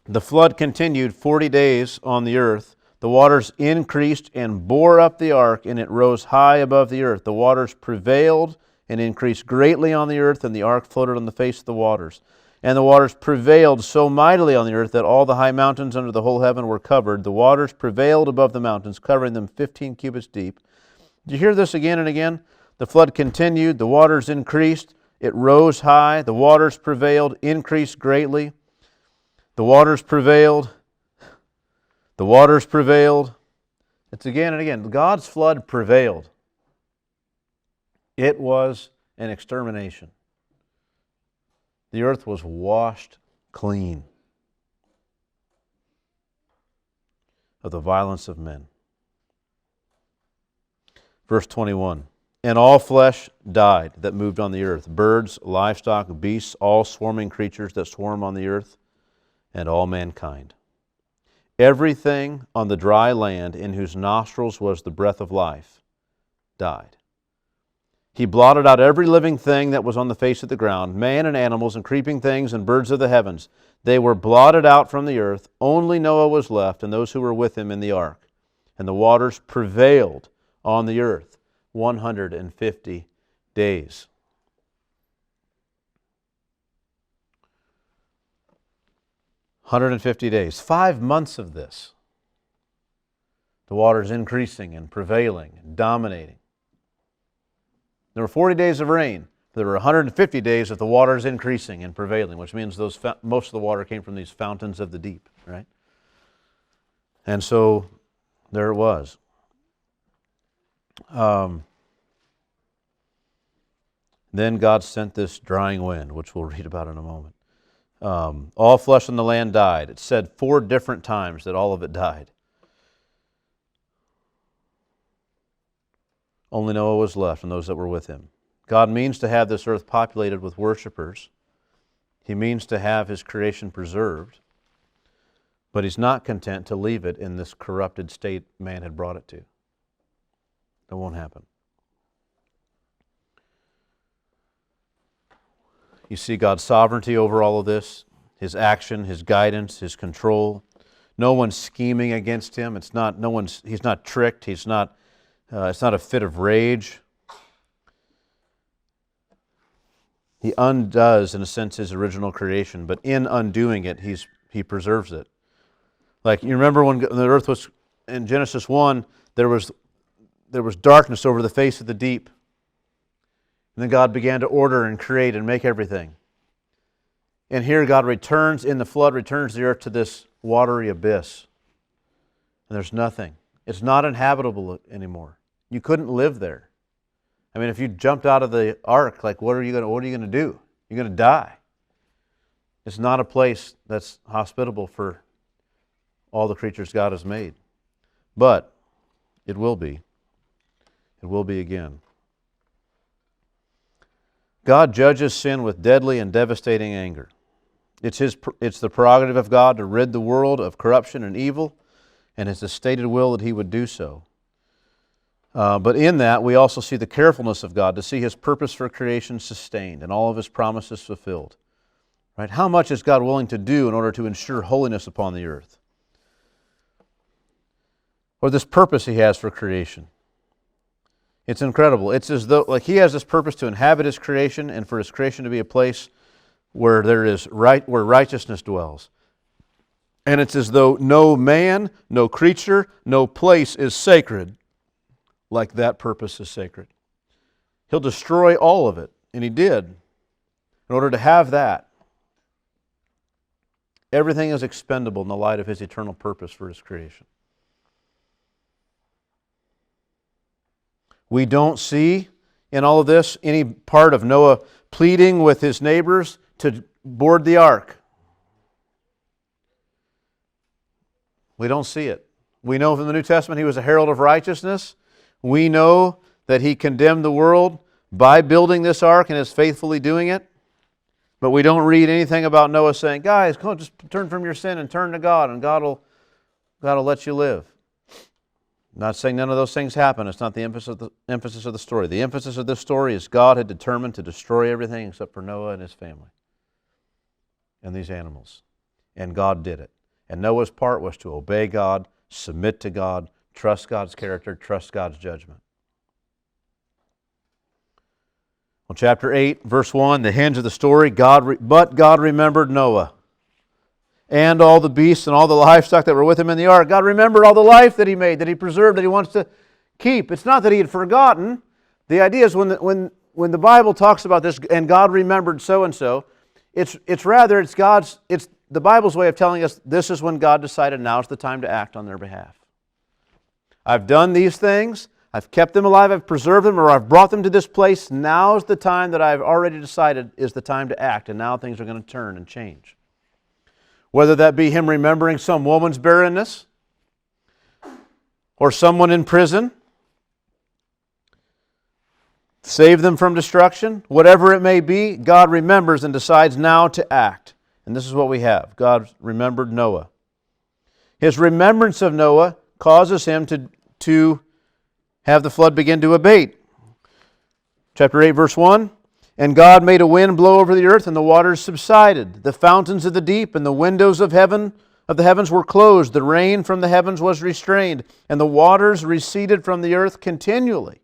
the flood continued 40 days on the earth. The waters increased and bore up the ark, and it rose high above the earth. The waters prevailed and increased greatly on the earth, and the ark floated on the face of the waters. And the waters prevailed so mightily on the earth that all the high mountains under the whole heaven were covered. The waters prevailed above the mountains, covering them 15 cubits deep. Do you hear this again and again? The flood continued, the waters increased, it rose high, the waters prevailed, increased greatly. The waters prevailed. The waters prevailed. It's again and again. God's flood prevailed. It was an extermination. The earth was washed clean of the violence of men. Verse 21, and all flesh died that moved on the earth, birds, livestock, beasts, all swarming creatures that swarm on the earth, and all mankind. Everything on the dry land in whose nostrils was the breath of life died. He blotted out every living thing that was on the face of the ground, man and animals and creeping things and birds of the heavens. They were blotted out from the earth. Only Noah was left and those who were with him in the ark. And the waters prevailed on the earth 150 days. 150 days, 5 months of this. The waters increasing and prevailing and dominating. There were 40 days of rain. There were 150 days of the waters increasing and prevailing, which means most of the water came from these fountains of the deep, right? And so there it was. Then God sent this drying wind, which we'll read about in a moment. All flesh on the land died. It said 4 different times that all of it died. Only Noah was left and those that were with him. God means to have this earth populated with worshipers. He means to have His creation preserved. But He's not content to leave it in this corrupted state man had brought it to. That won't happen. You see God's sovereignty over all of this, His action, His guidance, His control. No one's scheming against Him. He's not tricked. It's not a fit of rage. He undoes, in a sense, His original creation, but in undoing it, He preserves it. Like, you remember when the earth was, in Genesis 1, there was darkness over the face of the deep. And then God began to order and create and make everything. And here God returns the earth to this watery abyss. And there's nothing. It's not inhabitable anymore. You couldn't live there. I mean, if you jumped out of the ark, like what are you going to do? You're going to die. It's not a place that's hospitable for all the creatures God has made. But it will be. It will be again. God judges sin with deadly and devastating anger. It's the prerogative of God to rid the world of corruption and evil, and it's a stated will that He would do so. But in that, we also see the carefulness of God to see His purpose for creation sustained and all of His promises fulfilled. Right? How much is God willing to do in order to ensure holiness upon the earth? Or this purpose He has for creation. It's incredible. It's as though He has this purpose to inhabit His creation and for His creation to be a place where where righteousness dwells. And it's as though no man, no creature, no place is sacred like that purpose is sacred. He'll destroy all of it, and He did, in order to have that. Everything is expendable in the light of His eternal purpose for His creation. We don't see in all of this any part of Noah pleading with his neighbors to board the ark. We don't see it. We know from the New Testament he was a herald of righteousness. We know that he condemned the world by building this ark and is faithfully doing it. But we don't read anything about Noah saying, guys, come on, just turn from your sin and turn to God, and God will let you live. I'm not saying none of those things happen. It's not the emphasis of the story. The emphasis of this story is God had determined to destroy everything except for Noah and his family and these animals. And God did it. And Noah's part was to obey God, submit to God, trust God's character, trust God's judgment. Well, chapter 8, verse 1, the hinge of the story, but God remembered Noah and all the beasts and all the livestock that were with him in the ark. God remembered all the life that He made, that He preserved, that He wants to keep. It's not that He had forgotten. The idea is when the Bible talks about this, and God remembered so-and-so, it's the Bible's way of telling us this is when God decided now's the time to act on their behalf. I've done these things, I've kept them alive, I've preserved them, or I've brought them to this place. Now's the time that I've already decided is the time to act, and now things are going to turn and change. Whether that be Him remembering some woman's barrenness, or someone in prison, save them from destruction, whatever it may be, God remembers and decides now to act. And this is what we have. God remembered Noah. His remembrance of Noah causes Him to have the flood begin to abate. Chapter 8, verse 1, and God made a wind blow over the earth, and the waters subsided. The fountains of the deep and the windows of the heavens were closed. The rain from the heavens was restrained, and the waters receded from the earth continually.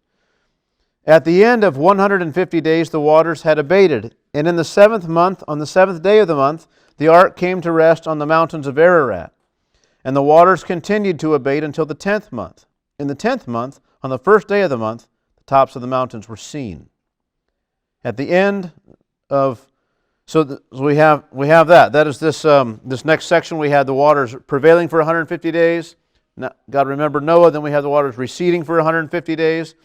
At the end of 150 days, the waters had abated. And in the 7th month, on the 7th day of the month, the ark came to rest on the mountains of Ararat. And the waters continued to abate until the 10th month. In the 10th month, on the 1st day of the month, the tops of the mountains were seen. At the end of, we have that. That is this next section. We had the waters prevailing for 150 days. God remembered Noah. Then we have the waters receding for 150 days.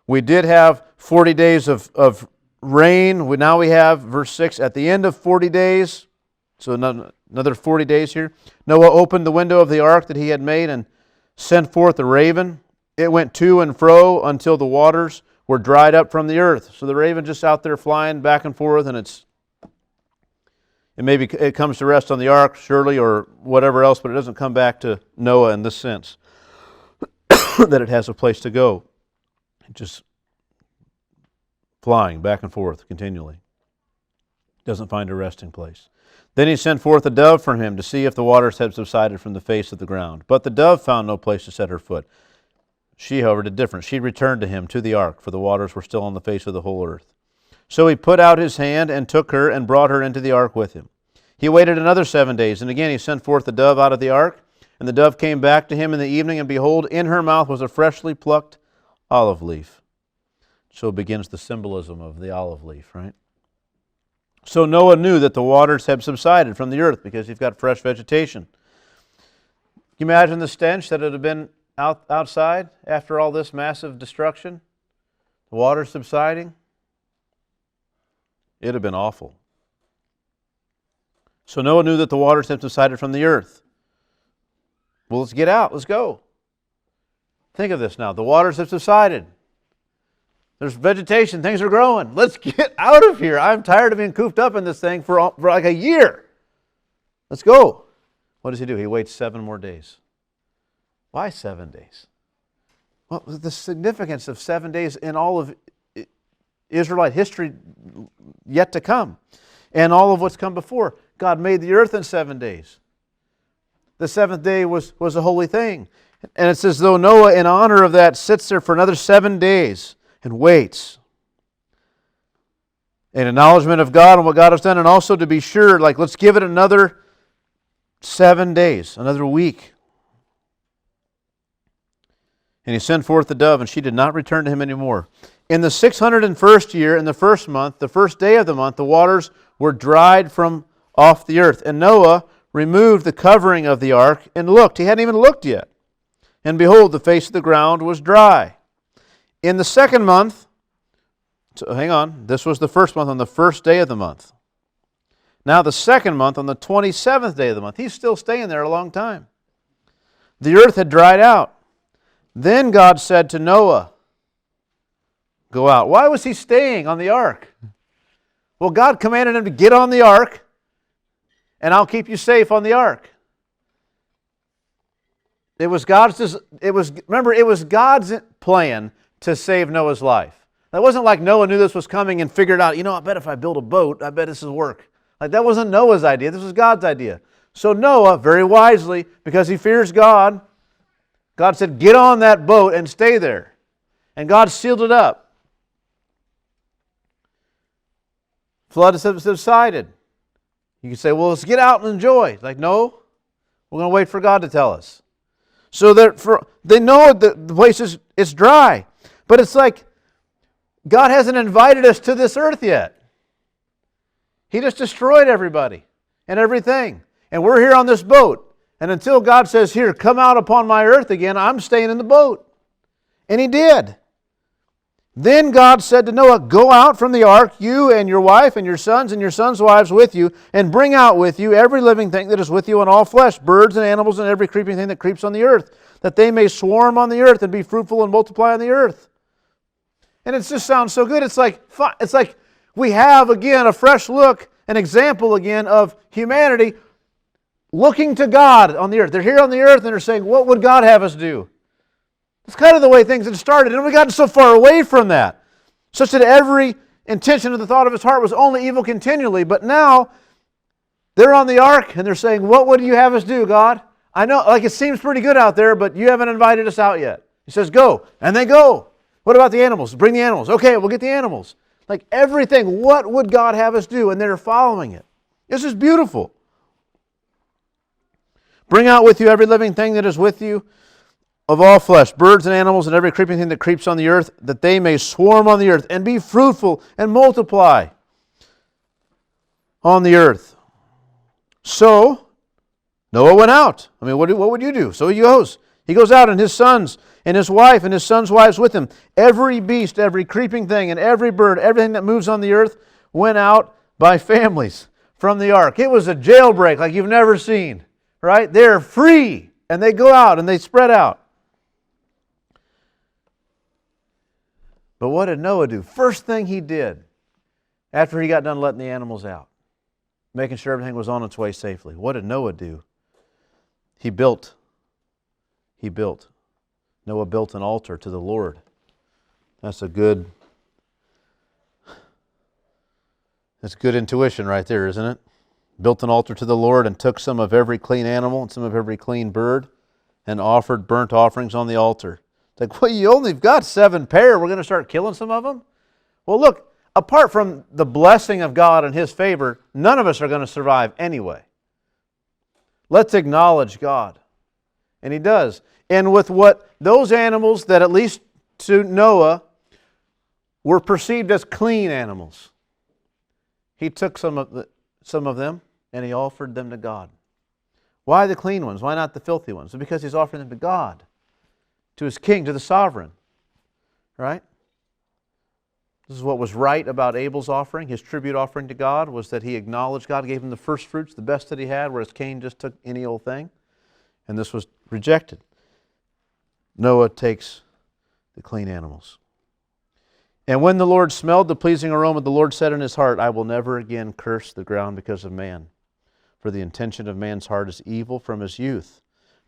We did have 40 days of rain. Now we have, verse 6, at the end of 40 days, so another 40 days here, Noah opened the window of the ark that he had made and sent forth a raven. It went to and fro until the waters were dried up from the earth. So the raven just out there flying back and forth, and it comes to rest on the ark, surely, or whatever else, but it doesn't come back to Noah in this sense, that it has a place to go. Just flying back and forth continually. Doesn't find a resting place. Then he sent forth a dove from him to see if the waters had subsided from the face of the ground. But the dove found no place to set her foot. She, however, did different. She returned to him to the ark, for the waters were still on the face of the whole earth. So he put out his hand and took her and brought her into the ark with him. He waited another 7 days, and again he sent forth the dove out of the ark. And the dove came back to him in the evening, and behold, in her mouth was a freshly plucked olive leaf. So begins the symbolism of the olive leaf, right? So Noah knew that the waters had subsided from the earth because you've got fresh vegetation. Can you imagine the stench that would have been outside after all this massive destruction? The water subsiding? It would have been awful. So Noah knew that the waters had subsided from the earth. Well, let's get out. Let's go. Think of this now. The waters have subsided. There's vegetation. Things are growing. Let's get out of here. I'm tired of being cooped up in this thing for like a year. Let's go. What does he do? He waits 7 more days. Why 7 days? Well, the significance of 7 days in all of Israelite history yet to come, and all of what's come before. God made the earth in 7 days. The 7th day was a holy thing. And it's as though Noah, in honor of that, sits there for another 7 days and waits. In acknowledgement of God and what God has done, and also to be sure, let's give it another 7 days, another week. And he sent forth the dove, and she did not return to him anymore. In the 601st year, in the first month, the first day of the month, the waters were dried from off the earth. And Noah removed the covering of the ark and looked. He hadn't even looked yet. And behold, the face of the ground was dry. In the second month, so hang on, this was the first month on the first day of the month. Now the second month on the 27th day of the month. He's still staying there a long time. The earth had dried out. Then God said to Noah, go out. Why was he staying on the ark? Well, God commanded him to get on the ark, and I'll keep you safe on the ark. It was God's plan to save Noah's life. It wasn't like Noah knew this was coming and figured out, I bet if I build a boat, I bet this will work. Like that wasn't Noah's idea, this was God's idea. So Noah, very wisely, because he fears God, God said, get on that boat and stay there. And God sealed it up. Flood subsided. You can say, well, let's get out and enjoy. It's like, no, we're going to wait for God to tell us. So they know the place is dry. But it's like, God hasn't invited us to this earth yet. He just destroyed everybody and everything. And we're here on this boat. And until God says, here, come out upon my earth again, I'm staying in the boat. And He did. Then God said to Noah, go out from the ark, you and your wife and your sons' wives with you, and bring out with you every living thing that is with you and all flesh, birds and animals and every creeping thing that creeps on the earth, that they may swarm on the earth and be fruitful and multiply on the earth. And it just sounds so good. It's like we have, again, a fresh look, an example again of humanity looking to God on the earth. They're here on the earth and they're saying, what would God have us do? It's kind of the way things had started. And we've gotten so far away from that, such that every intention of the thought of his heart was only evil continually. But now, they're on the ark and they're saying, what would you have us do, God? I know, like it seems pretty good out there, but you haven't invited us out yet. He says, go. And they go. What about the animals? Bring the animals. Okay, we'll get the animals. Like everything, what would God have us do? And they're following it. This is beautiful. Bring out with you every living thing that is with you of all flesh, birds and animals and every creeping thing that creeps on the earth, that they may swarm on the earth and be fruitful and multiply on the earth. So Noah went out. I mean, what would you do? So he goes. He goes out, and his sons and his wife and his sons' wives with him. Every beast, every creeping thing, and every bird, everything that moves on the earth went out by families from the ark. It was a jailbreak like you've never seen, right? They're free, and they go out and they spread out. But what did Noah do? First thing he did after he got done letting the animals out, making sure everything was on its way safely. What did Noah do? He built. Noah built an altar to the Lord. That's good intuition right there, isn't it? Built an altar to the Lord and took some of every clean animal and some of every clean bird and offered burnt offerings on the altar. It's like, well, you only got 7 pair. We're going to start killing some of them? Well, look, apart from the blessing of God and His favor, none of us are going to survive anyway. Let's acknowledge God. And He does. And with what those animals that at least to Noah were perceived as clean animals, He took some of them and He offered them to God. Why the clean ones? Why not the filthy ones? It's because He's offering them to God, to His King, to the sovereign. Right? This is what was right about Abel's offering, his tribute offering to God, was that he acknowledged God, gave him the first fruits, the best that he had, whereas Cain just took any old thing. And this was rejected. Noah takes the clean animals. And when the Lord smelled the pleasing aroma, the Lord said in his heart, I will never again curse the ground because of man, for the intention of man's heart is evil from his youth.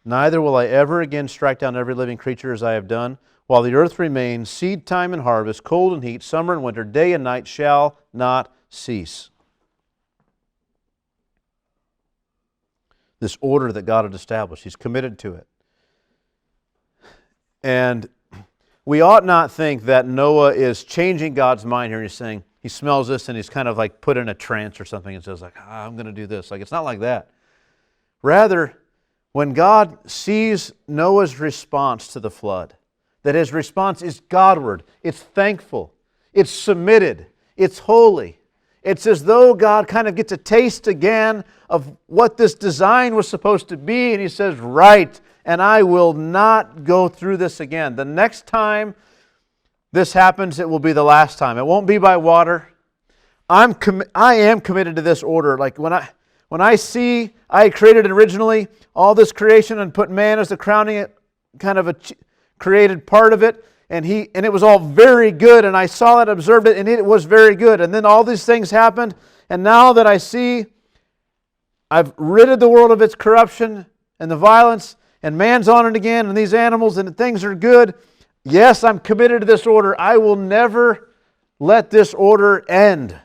Neither will I ever again strike down every living creature as I have done. While the earth remains, seed time and harvest, cold and heat, summer and winter, day and night shall not cease. This order that God had established, He's committed to it. And we ought not think that Noah is changing God's mind here and he's saying, he smells this and he's kind of like put in a trance or something and says like, I'm going to do this. Like, it's not like that. Rather, when God sees Noah's response to the flood, that his response is Godward, it's thankful, it's submitted, it's holy. It's as though God kind of gets a taste again of what this design was supposed to be, and he says, right, and I will not go through this again. The next time this happens, it will be the last time. It won't be by water. I am committed to this order. Like when I see I created originally all this creation and put man as the crowning kind of a created part of it, and it was all very good, and I saw it, observed it, and it was very good. And then all these things happened, and now that I see I've ridded the world of its corruption and the violence, and man's on it again, and these animals, and things are good. Yes, I'm committed to this order. I will never let this order end.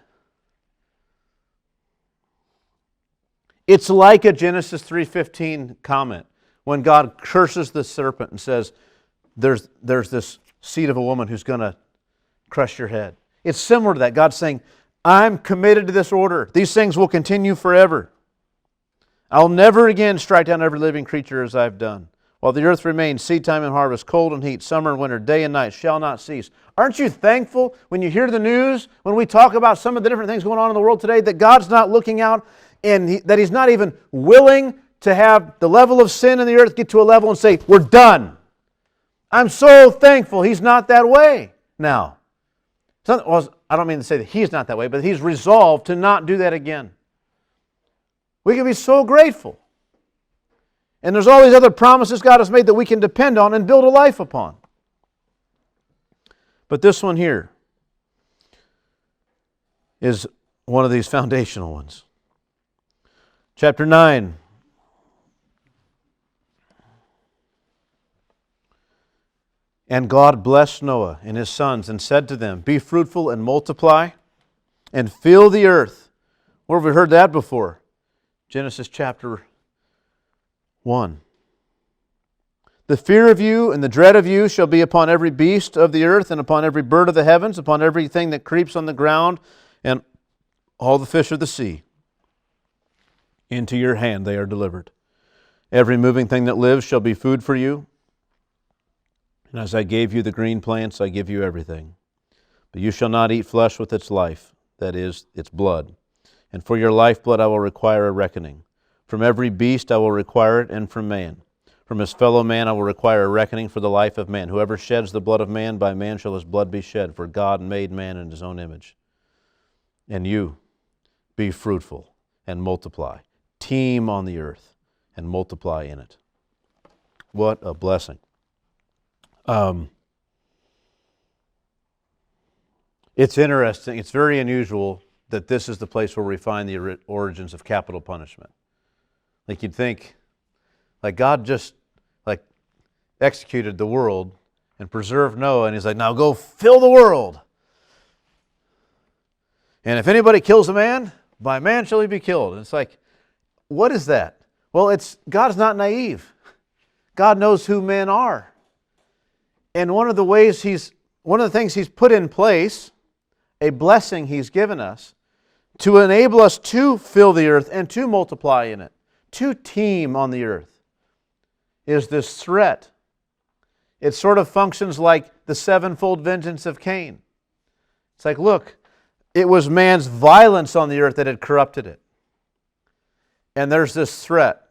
It's like a Genesis 3:15 comment when God curses the serpent and says, there's this seed of a woman who's going to crush your head. It's similar to that. God's saying, I'm committed to this order. These things will continue forever. I'll never again strike down every living creature as I've done. While the earth remains, seed time and harvest, cold and heat, summer and winter, day and night shall not cease. Aren't you thankful when you hear the news, when we talk about some of the different things going on in the world today, that God's not looking out and that He's not even willing to have the level of sin in the earth get to a level and say, we're done. I'm so thankful He's not that way now. Well, I don't mean to say that He's not that way, but He's resolved to not do that again. We can be so grateful. And there's all these other promises God has made that we can depend on and build a life upon. But this one here is one of these foundational ones. Chapter 9. And God blessed Noah and his sons and said to them, be fruitful and multiply and fill the earth. Where have we heard that before? Genesis chapter 1. The fear of you and the dread of you shall be upon every beast of the earth and upon every bird of the heavens, upon everything that creeps on the ground and all the fish of the sea. Into your hand they are delivered. Every moving thing that lives shall be food for you. And as I gave you the green plants, I give you everything. But you shall not eat flesh with its life, that is, its blood. And for your lifeblood I will require a reckoning. From every beast I will require it, and from man. From his fellow man I will require a reckoning for the life of man. Whoever sheds the blood of man, by man shall his blood be shed, for God made man in His own image. And you, be fruitful and multiply. Teem on the earth and multiply in it. What a blessing. It's interesting, it's very unusual that this is the place where we find the origins of capital punishment. Like you'd think, like God just like executed the world and preserved Noah, and He's like, now go fill the world. And if anybody kills a man, by man shall he be killed. And it's like, what is that? Well, God's not naive. God knows who men are. And one of the things He's put in place, a blessing He's given us, to enable us to fill the earth and to multiply in it, to teem on the earth, is this threat. It sort of functions like the sevenfold vengeance of Cain. It's like, look, it was man's violence on the earth that had corrupted it. And there's this threat.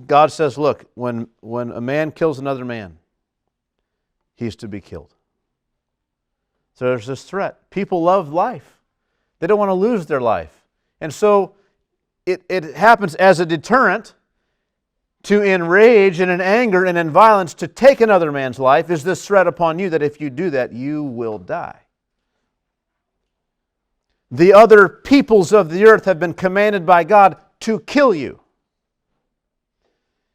God says, look, when a man kills another man, he's to be killed. So there's this threat. People love life. They don't want to lose their life. And so it happens as a deterrent to enrage and in anger and in violence to take another man's life is this threat upon you that if you do that, you will die. The other peoples of the earth have been commanded by God to kill you.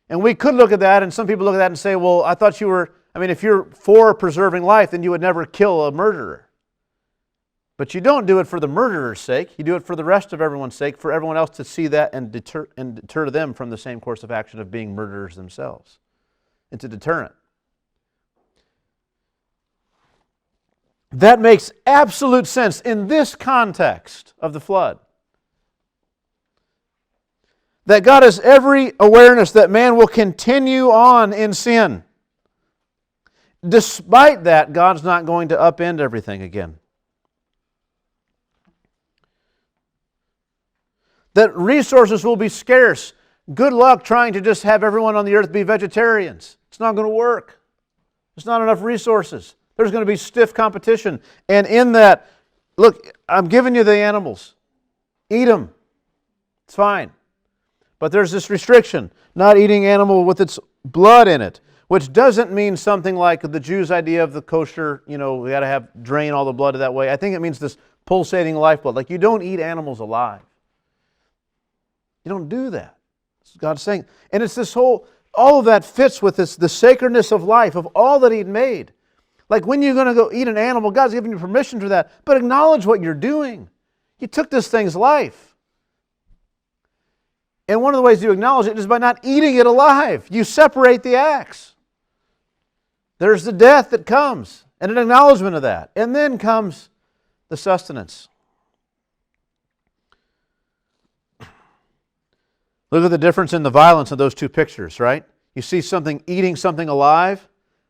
And we could look at that, and some people look at that and say, well, I thought you were, if you're for preserving life, then you would never kill a murderer. But you don't do it for the murderer's sake. You do it for the rest of everyone's sake, for everyone else to see that and deter them from the same course of action of being murderers themselves. It's a deterrent. That makes absolute sense in this context of the flood. that God has every awareness that man will continue on in sin. Despite that, God's not going to upend everything again. That resources will be scarce. Good luck trying to just have everyone on the earth be vegetarians. It's not going to work. There's not enough resources. There's going to be stiff competition. And in that, look, I'm giving you the animals. Eat them. It's fine. But there's this restriction, not eating animal with its blood in it, which doesn't mean something like the Jews' idea of the kosher, we got to drain all the blood that way. I think it means this pulsating lifeblood. Like, you don't eat animals alive. You don't do that. That's what God's saying. And it's this all of that fits with the sacredness of life, of all that He'd made. Like, when you're going to go eat an animal, God's giving you permission for that. But acknowledge what you're doing. You took this thing's life. And one of the ways you acknowledge it is by not eating it alive. You separate the acts. There's the death that comes, and an acknowledgement of that. And then comes the sustenance. Look at the difference in the violence of those two pictures, right? You see something eating something alive.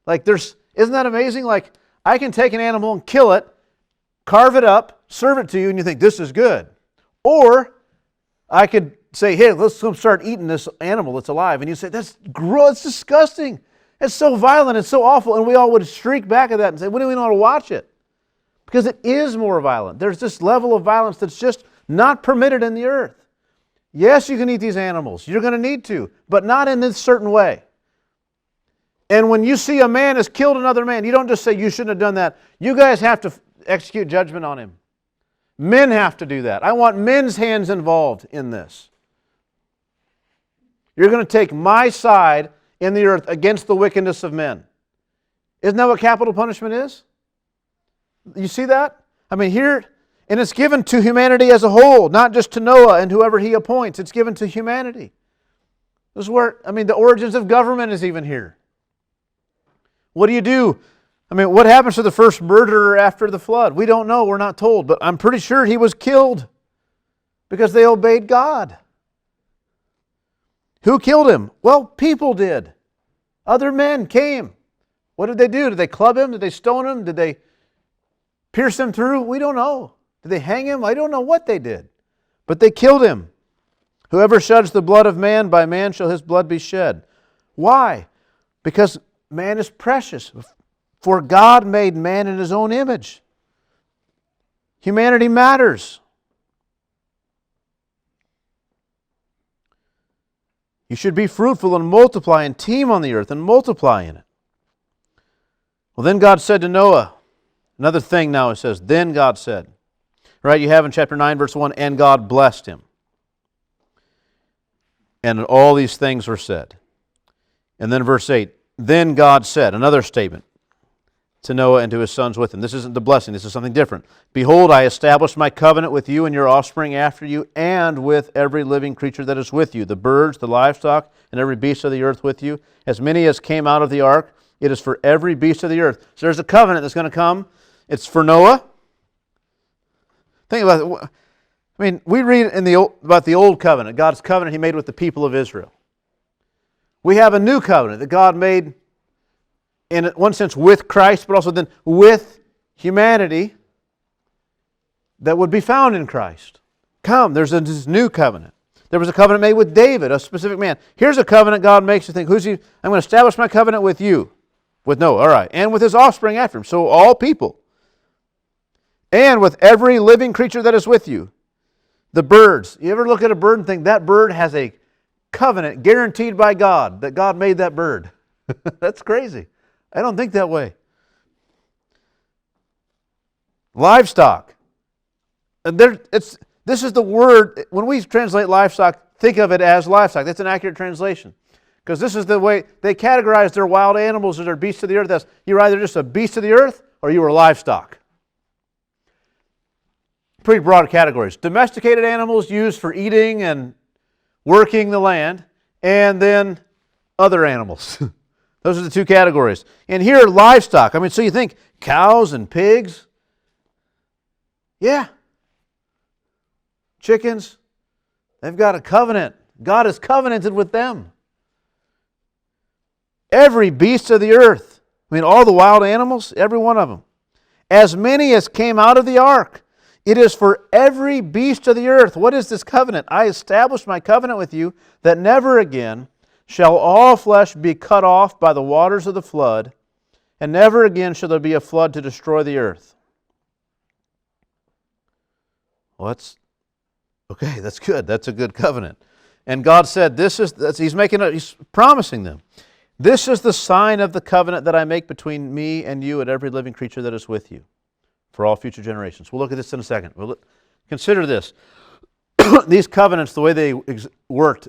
Like, isn't that amazing? Like, I can take an animal and kill it, carve it up, serve it to you, and you think, this is good. Or I could say, hey, let's start eating this animal that's alive. And you say, that's gross, it's disgusting. It's so violent, it's so awful. And we all would shriek back at that and say, we don't even want to watch it. Because it is more violent. There's this level of violence that's just not permitted in the earth. Yes, you can eat these animals. You're going to need to, but not in this certain way. And when you see a man has killed another man, you don't just say, you shouldn't have done that. You guys have to execute judgment on him. Men have to do that. I want men's hands involved in this. You're going to take my side in the earth against the wickedness of men. Isn't that what capital punishment is? You see that? I mean, here, and it's given to humanity as a whole, not just to Noah and whoever he appoints. It's given to humanity. This is where, the origins of government is even here. What do you do? What happens to the first murderer after the flood? We don't know. We're not told. But I'm pretty sure he was killed because they obeyed God. Who killed him? Well, people did. Other men came. What did they do? Did they club him? Did they stone him? Did they pierce him through? We don't know. Did they hang him? I don't know what they did. But they killed him. Whoever sheds the blood of man, by man shall his blood be shed. Why? Because man is precious. For God made man in His own image. Humanity matters. You should be fruitful and multiply and teem on the earth and multiply in it. Well, then God said to Noah, another thing now it says, then God said. Right, you have in chapter 9, verse 1, and God blessed him. And all these things were said. And then verse 8, then God said, another statement to Noah and to his sons with him. This isn't the blessing, this is something different. Behold, I established my covenant with you and your offspring after you, and with every living creature that is with you, the birds, the livestock, and every beast of the earth with you. As many as came out of the ark, it is for every beast of the earth. So there's a covenant that's going to come. It's for Noah. Think about it. We read about the old covenant, God's covenant He made with the people of Israel. We have a new covenant that God made, in one sense, with Christ, but also then with humanity that would be found in Christ. There's this new covenant. There was a covenant made with David, a specific man. Here's a covenant God makes you think, who's he? I'm going to establish my covenant with you, with Noah, all right, and with his offspring after him, so all people. And with every living creature that is with you. The birds. You ever look at a bird and think that bird has a covenant guaranteed by God, that God made that bird? That's crazy. I don't think that way. Livestock. This is the word, when we translate livestock, think of it as livestock. That's an accurate translation. Because this is the way they categorize their wild animals as their beasts of the earth. You're either just a beast of the earth or you were livestock. Pretty broad categories. Domesticated animals used for eating and working the land, and then other animals. Those are the two categories. And here, livestock. So you think cows and pigs. Yeah. Chickens. They've got a covenant. God has covenanted with them. Every beast of the earth, I mean all the wild animals, every one of them. As many as came out of the ark. It is for every beast of the earth. What is this covenant? I establish my covenant with you that never again shall all flesh be cut off by the waters of the flood, and never again shall there be a flood to destroy the earth. Well, that's good. That's a good covenant. And God said, He's promising them. This is the sign of the covenant that I make between me and you and every living creature that is with you for all future generations. We'll look at this in a second. Consider this. These covenants, the way they worked,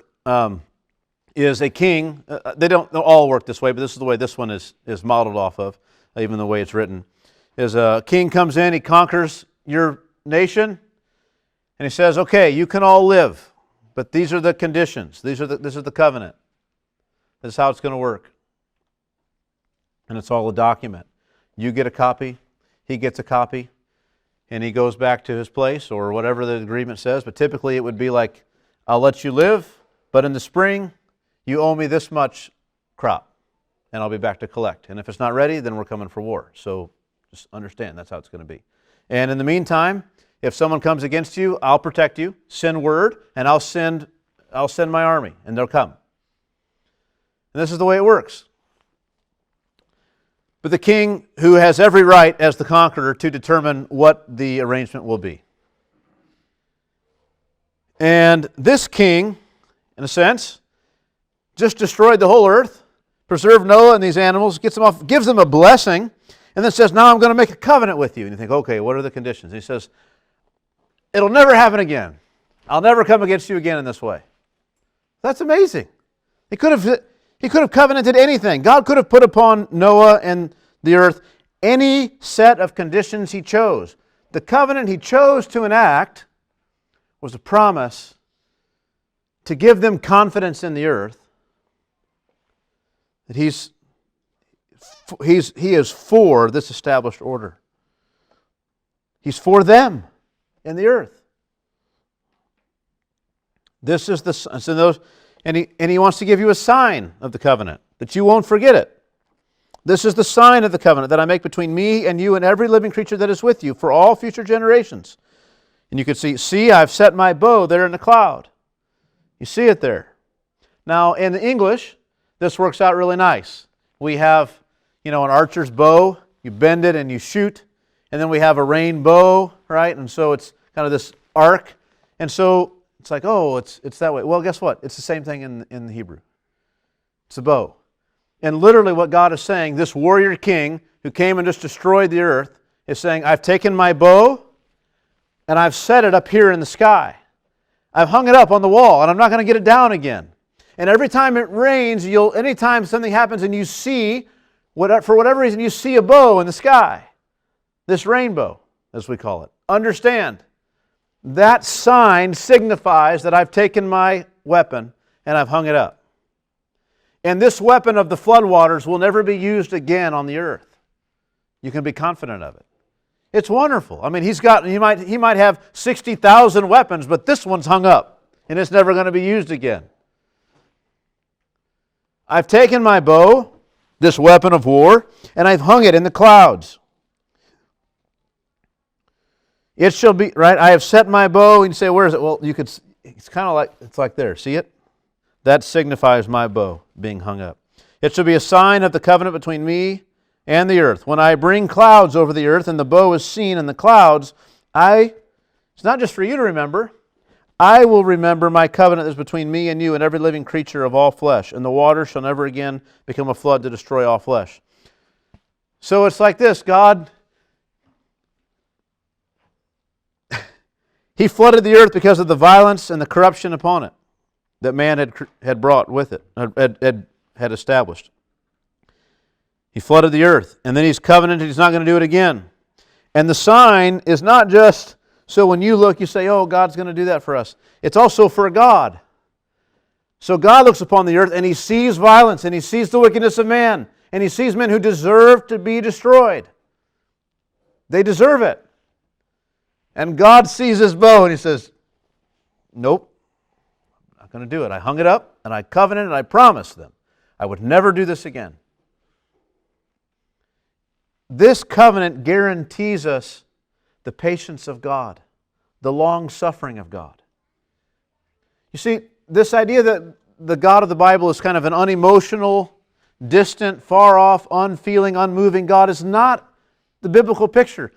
is a king. They don't all work this way, but this is the way this one is modeled off of, even the way it's written. Is a king comes in, he conquers your nation, and he says, okay, you can all live, but these are the conditions. This is the covenant. This is how it's going to work. And it's all a document. You get a copy, he gets a copy, and he goes back to his place or whatever the agreement says. But typically it would be like, I'll let you live, but in the spring, you owe me this much crop, and I'll be back to collect. And if it's not ready, then we're coming for war. So just understand, that's how it's going to be. And in the meantime, if someone comes against you, I'll protect you, send word, and I'll send my army, and they'll come. And this is the way it works. But the king, who has every right as the conqueror to determine what the arrangement will be. And this king, in a sense, just destroyed the whole earth, preserved Noah and these animals, gets them off, gives them a blessing, and then says, now I'm going to make a covenant with you. And you think, okay, what are the conditions? And he says, it'll never happen again. I'll never come against you again in this way. That's amazing. He could have covenanted anything. God could have put upon Noah and the earth any set of conditions he chose. The covenant he chose to enact was a promise to give them confidence in the earth that he is for this established order. He's for them in the earth. This is and he wants to give you a sign of the covenant, that you won't forget it. This is the sign of the covenant that I make between me and you and every living creature that is with you for all future generations. And you can see, I've set my bow there in the cloud. You see it there. Now, in the English, this works out really nice. We have, an archer's bow. You bend it and you shoot. And then we have a rainbow, right? And so it's kind of this arc. And so it's like, oh, it's that way. Well, guess what? It's the same thing in the Hebrew. It's a bow. And literally what God is saying, this warrior king who came and just destroyed the earth, is saying, I've taken my bow and I've set it up here in the sky. I've hung it up on the wall and I'm not going to get it down again. And every time it rains, anytime something happens and you see, for whatever reason, you see a bow in the sky, this rainbow, as we call it, understand, that sign signifies that I've taken my weapon and I've hung it up. And this weapon of the floodwaters will never be used again on the earth. You can be confident of it. It's wonderful. I mean, he might have 60,000 weapons, but this one's hung up, and it's never going to be used again. I've taken my bow, this weapon of war, and I've hung it in the clouds. It shall be, right, I have set my bow, and you say, where is it? Well, it's kind of like, it's like there, see it? That signifies my bow being hung up. It shall be a sign of the covenant between me and the earth. When I bring clouds over the earth and the bow is seen in the clouds, it's not just for you to remember, I will remember my covenant that is between me and you and every living creature of all flesh, and the water shall never again become a flood to destroy all flesh. So it's like this, God, He flooded the earth because of the violence and the corruption upon it that man had brought with it, had established. He flooded the earth, and then He's covenanted He's not going to do it again. And the sign is not just so when you look, you say, oh, God's going to do that for us. It's also for God. So God looks upon the earth, and He sees violence, and He sees the wickedness of man, and He sees men who deserve to be destroyed. They deserve it. And God sees His bow, and He says, nope. not going to do it. I hung it up, and I covenanted, and I promised them I would never do this again. This covenant guarantees us the patience of God, the long-suffering of God. You see, this idea that the God of the Bible is kind of an unemotional, distant, far-off, unfeeling, unmoving God is not the biblical picture.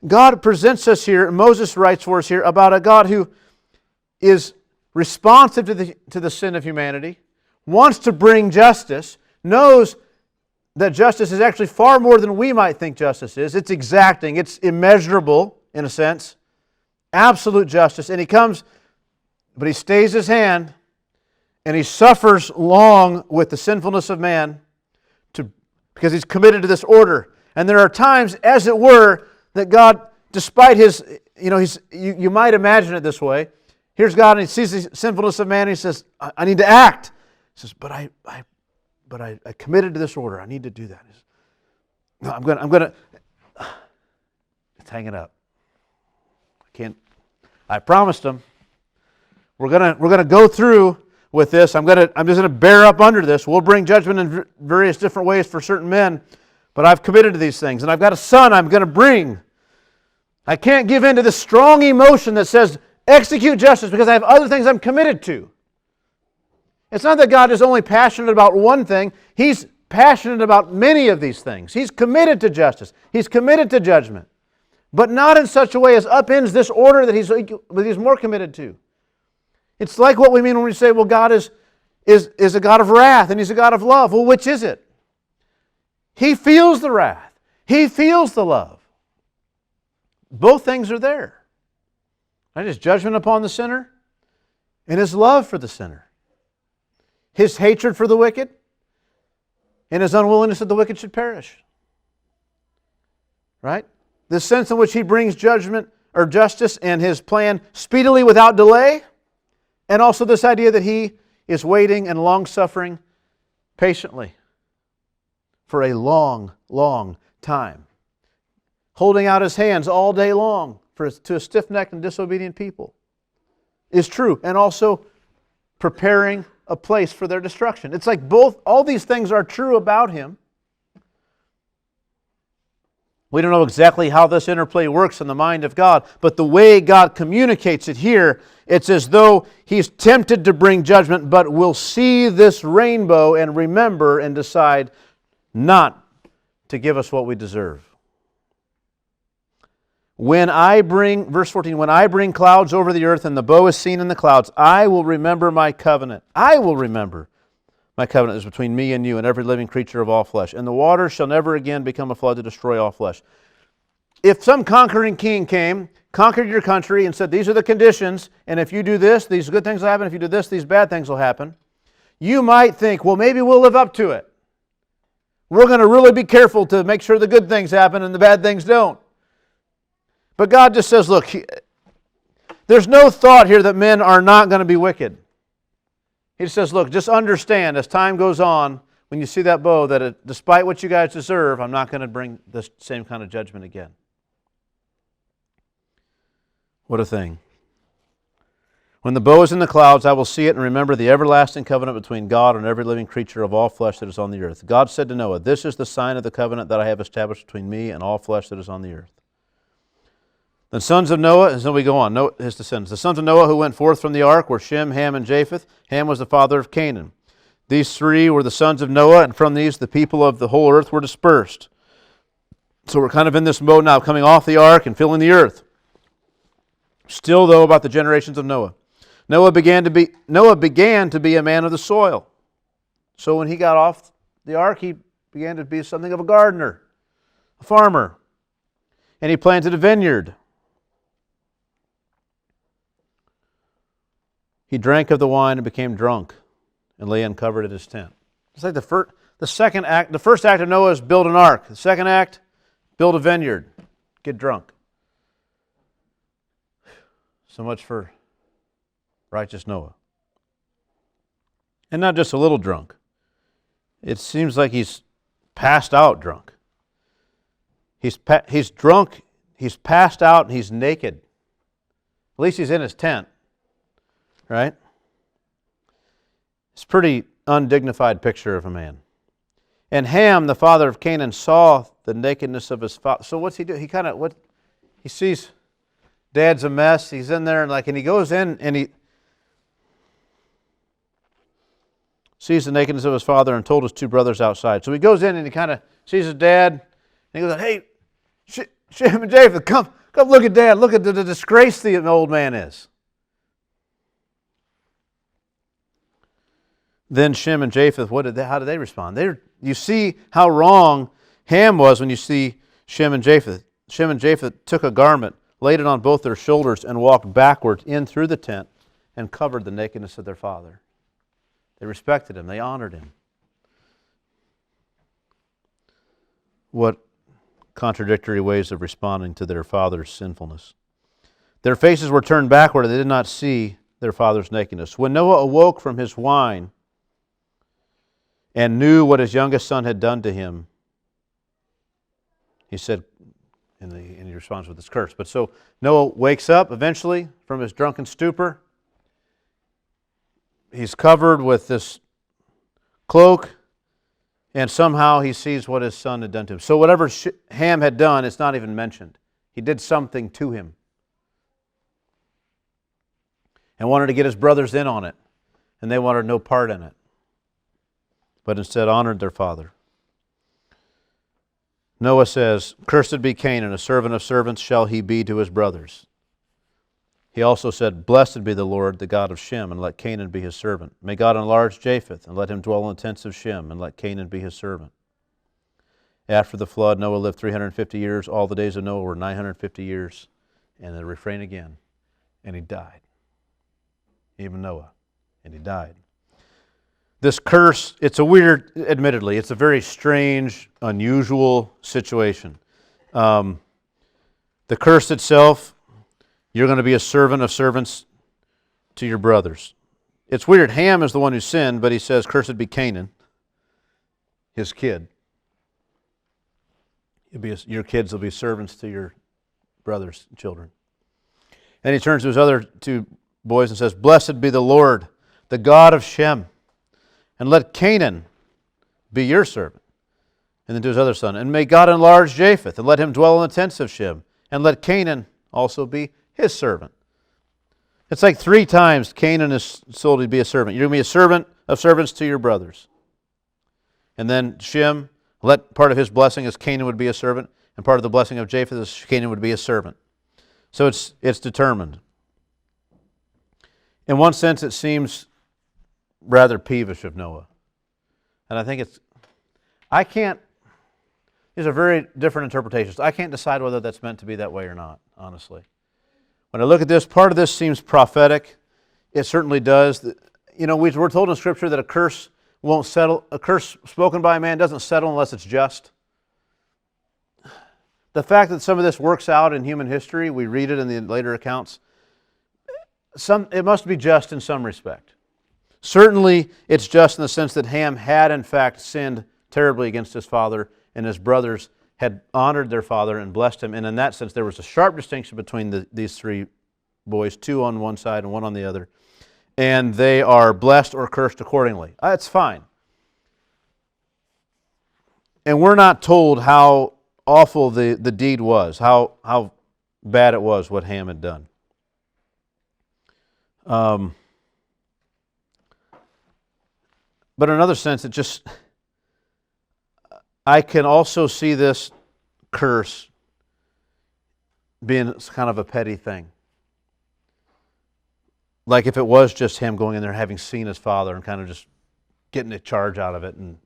God presents us here, Moses writes for us here, about a God who is responsive to the sin of humanity, wants to bring justice, knows that justice is actually far more than we might think justice is. It's exacting, it's immeasurable, in a sense, absolute justice. And He comes, but He stays His hand, and He suffers long with the sinfulness of man because He's committed to this order. And there are times, as it were, that God, despite His, you might imagine it this way. Here's God, and He sees the sinfulness of man, and He says, I need to act. He says, but I committed to this order. I need to do that. He says, no, I'm going to, it's hanging up. I promised Him, we're going to go through with this. I'm just going to bear up under this. We'll bring judgment in various different ways for certain men, but I've committed to these things. And I've got a son I'm going to bring. I can't give in to this strong emotion that says, execute justice, because I have other things I'm committed to. It's not that God is only passionate about one thing. He's passionate about many of these things. He's committed to justice. He's committed to judgment. But not in such a way as upends this order that He's more committed to. It's like what we mean when we say, well, God is a God of wrath and He's a God of love. Well, which is it? He feels the wrath. He feels the love. Both things are there. Right? His judgment upon the sinner and His love for the sinner. His hatred for the wicked and His unwillingness that the wicked should perish. Right? The sense in which He brings judgment or justice and His plan speedily without delay, and also this idea that He is waiting and long-suffering patiently for a long, long time, holding out His hands all day long to a stiff-necked and disobedient people, is true, and also preparing a place for their destruction. It's like all these things are true about Him. We don't know exactly how this interplay works in the mind of God, but the way God communicates it here, it's as though He's tempted to bring judgment, but will see this rainbow and remember and decide not to give us what we deserve. Verse 14, when I bring clouds over the earth and the bow is seen in the clouds, I will remember my covenant. I will remember my covenant is between me and you and every living creature of all flesh. And the waters shall never again become a flood to destroy all flesh. If some conquering king came, conquered your country and said, these are the conditions, and if you do this, these good things will happen. If you do this, these bad things will happen. You might think, well, maybe we'll live up to it. We're going to really be careful to make sure the good things happen and the bad things don't. But God just says, look, there's no thought here that men are not going to be wicked. He says, look, just understand as time goes on, when you see that bow, that despite what you guys deserve, I'm not going to bring the same kind of judgment again. What a thing. When the bow is in the clouds, I will see it and remember the everlasting covenant between God and every living creature of all flesh that is on the earth. God said to Noah, this is the sign of the covenant that I have established between me and all flesh that is on the earth. The sons of Noah, and so we go on, his descendants. The sons of Noah who went forth from the ark were Shem, Ham, and Japheth. Ham was the father of Canaan. These three were the sons of Noah, and from these the people of the whole earth were dispersed. So we're kind of in this mode now, coming off the ark and filling the earth. Still, though, about the generations of Noah. Noah began to be a man of the soil. So when he got off the ark, he began to be something of a gardener, a farmer. And he planted a vineyard. He drank of the wine and became drunk and lay uncovered in his tent. It's like the first act of Noah is build an ark. The second act, build a vineyard, get drunk. So much for righteous Noah. And not just a little drunk. It seems like he's passed out drunk. He's drunk, he's passed out, and he's naked. At least he's in his tent. Right? It's a pretty undignified picture of a man. And Ham, the father of Canaan, saw the nakedness of his father. So what's he do? He sees Dad's a mess. He's in there and he goes in and he sees the nakedness of his father and told his two brothers outside. So he goes in and he kind of sees his dad and he goes, "Hey, Shem and Japheth, come look at Dad. Look at the disgrace the old man is." Then Shem and Japheth, how did they respond? You see how wrong Ham was when you see Shem and Japheth. Shem and Japheth took a garment, laid it on both their shoulders, and walked backwards in through the tent and covered the nakedness of their father. They respected him. They honored him. What contradictory ways of responding to their father's sinfulness. Their faces were turned backward, and they did not see their father's nakedness. When Noah awoke from his wine and knew what his youngest son had done to him, he said, and he responds with this curse. But so Noah wakes up eventually from his drunken stupor. He's covered with this cloak, and somehow he sees what his son had done to him. So whatever Ham had done, it's not even mentioned. He did something to him and wanted to get his brothers in on it, and they wanted no part in it, but instead honored their father. Noah says, "Cursed be Canaan, a servant of servants shall he be to his brothers." He also said, "Blessed be the Lord, the God of Shem, and let Canaan be his servant. May God enlarge Japheth, and let him dwell in the tents of Shem, and let Canaan be his servant." After the flood, Noah lived 350 years. All the days of Noah were 950 years. And the refrain again, and he died. Even Noah, and he died. This curse, it's a weird, admittedly, it's a very strange, unusual situation. The curse itself, you're going to be a servant of servants to your brothers. It's weird. Ham is the one who sinned, but he says, "Cursed be Canaan," his kid. Your kids will be servants to your brothers' children. And he turns to his other two boys and says, "Blessed be the Lord, the God of Shem, and let Canaan be your servant." And then to his other son, "And may God enlarge Japheth, and let him dwell in the tents of Shem, and let Canaan also be his servant." It's like 3 times Canaan is sold to be a servant. You're going to be a servant of servants to your brothers. And then Shem, let part of his blessing is Canaan would be a servant, and part of the blessing of Japheth is Canaan would be a servant. So it's determined. In one sense, it seems rather peevish of Noah. And I think these are very different interpretations. I can't decide whether that's meant to be that way or not, honestly. When I look at this, part of this seems prophetic. It certainly does. We're told in Scripture that a curse won't settle. A curse spoken by a man doesn't settle unless it's just. The fact that some of this works out in human history, we read it in the later accounts, it must be just in some respect. Certainly, it's just in the sense that Ham had in fact sinned terribly against his father, and his brothers had honored their father and blessed him. And in that sense, there was a sharp distinction between these 3 boys, 2 on one side and 1 on the other. And they are blessed or cursed accordingly. It's fine. And we're not told how awful the deed was, how bad it was what Ham had done. But in another sense, I can also see this curse being kind of a petty thing. Like if it was just him going in there having seen his father and kind of just getting a charge out of it and,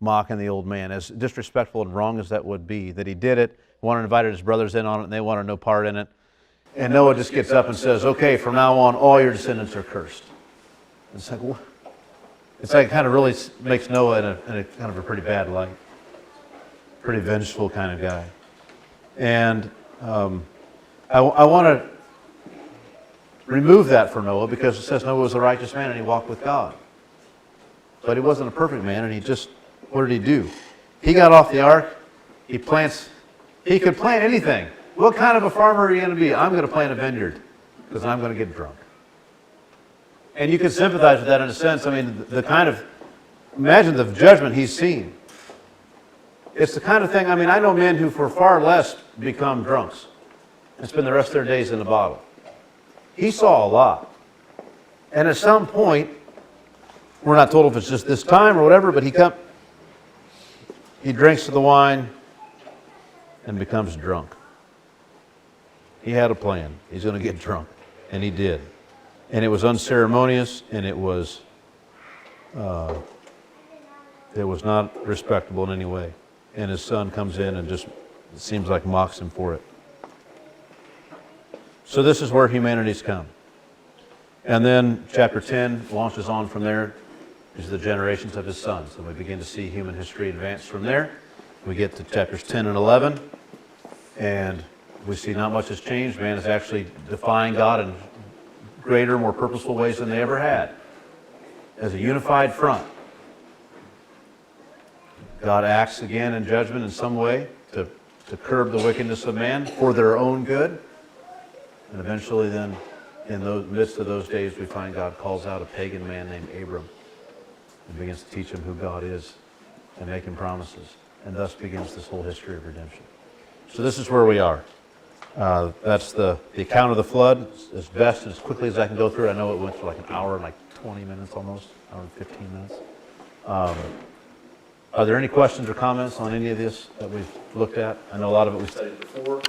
mocking the old man, as disrespectful and wrong as that would be, that he did it, invited his brothers in on it, and they wanted no part in it. And Noah just gets up and says, "Okay, from now on, all your descendants are cursed." It's like, what? It's like it kind of really makes Noah in a kind of a pretty bad light. Pretty vengeful kind of guy. And I want to remove that for Noah because it says Noah was a righteous man and he walked with God. But he wasn't a perfect man, and what did he do? He got off the ark, he could plant anything. What kind of a farmer are you going to be? I'm going to plant a vineyard because I'm going to get drunk. And you can sympathize with that in a sense. I mean, the kind of, imagine the judgment he's seen. It's the kind of thing, I mean, I know men who for far less become drunks and spend the rest of their days in the bottle. He saw a lot. And at some point, we're not told if it's just this time or whatever, but he drinks the wine and becomes drunk. He had a plan. He's going to get drunk. And he did. And it was unceremonious, and it was not respectable in any way. And his son comes in and just, it seems like, mocks him for it. So this is where humanity's come. And then chapter 10 launches on from there. These are the generations of his sons. And we begin to see human history advance from there. We get to chapters 10 and 11, and we see not much has changed. Man is actually defying God in greater, more purposeful ways than they ever had. As a unified front, God acts again in judgment in some way to curb the wickedness of man for their own good. And eventually then, in the midst of those days, we find God calls out a pagan man named Abram and begins to teach him who God is and make him promises. And thus begins this whole history of redemption. So this is where we are. That's the account of the flood as best and as quickly as I can go through it. I know it went for like an hour and like 20 minutes almost, hour and 15 minutes. Are there any questions or comments on any of this that we've looked at? I know a lot of it we studied before.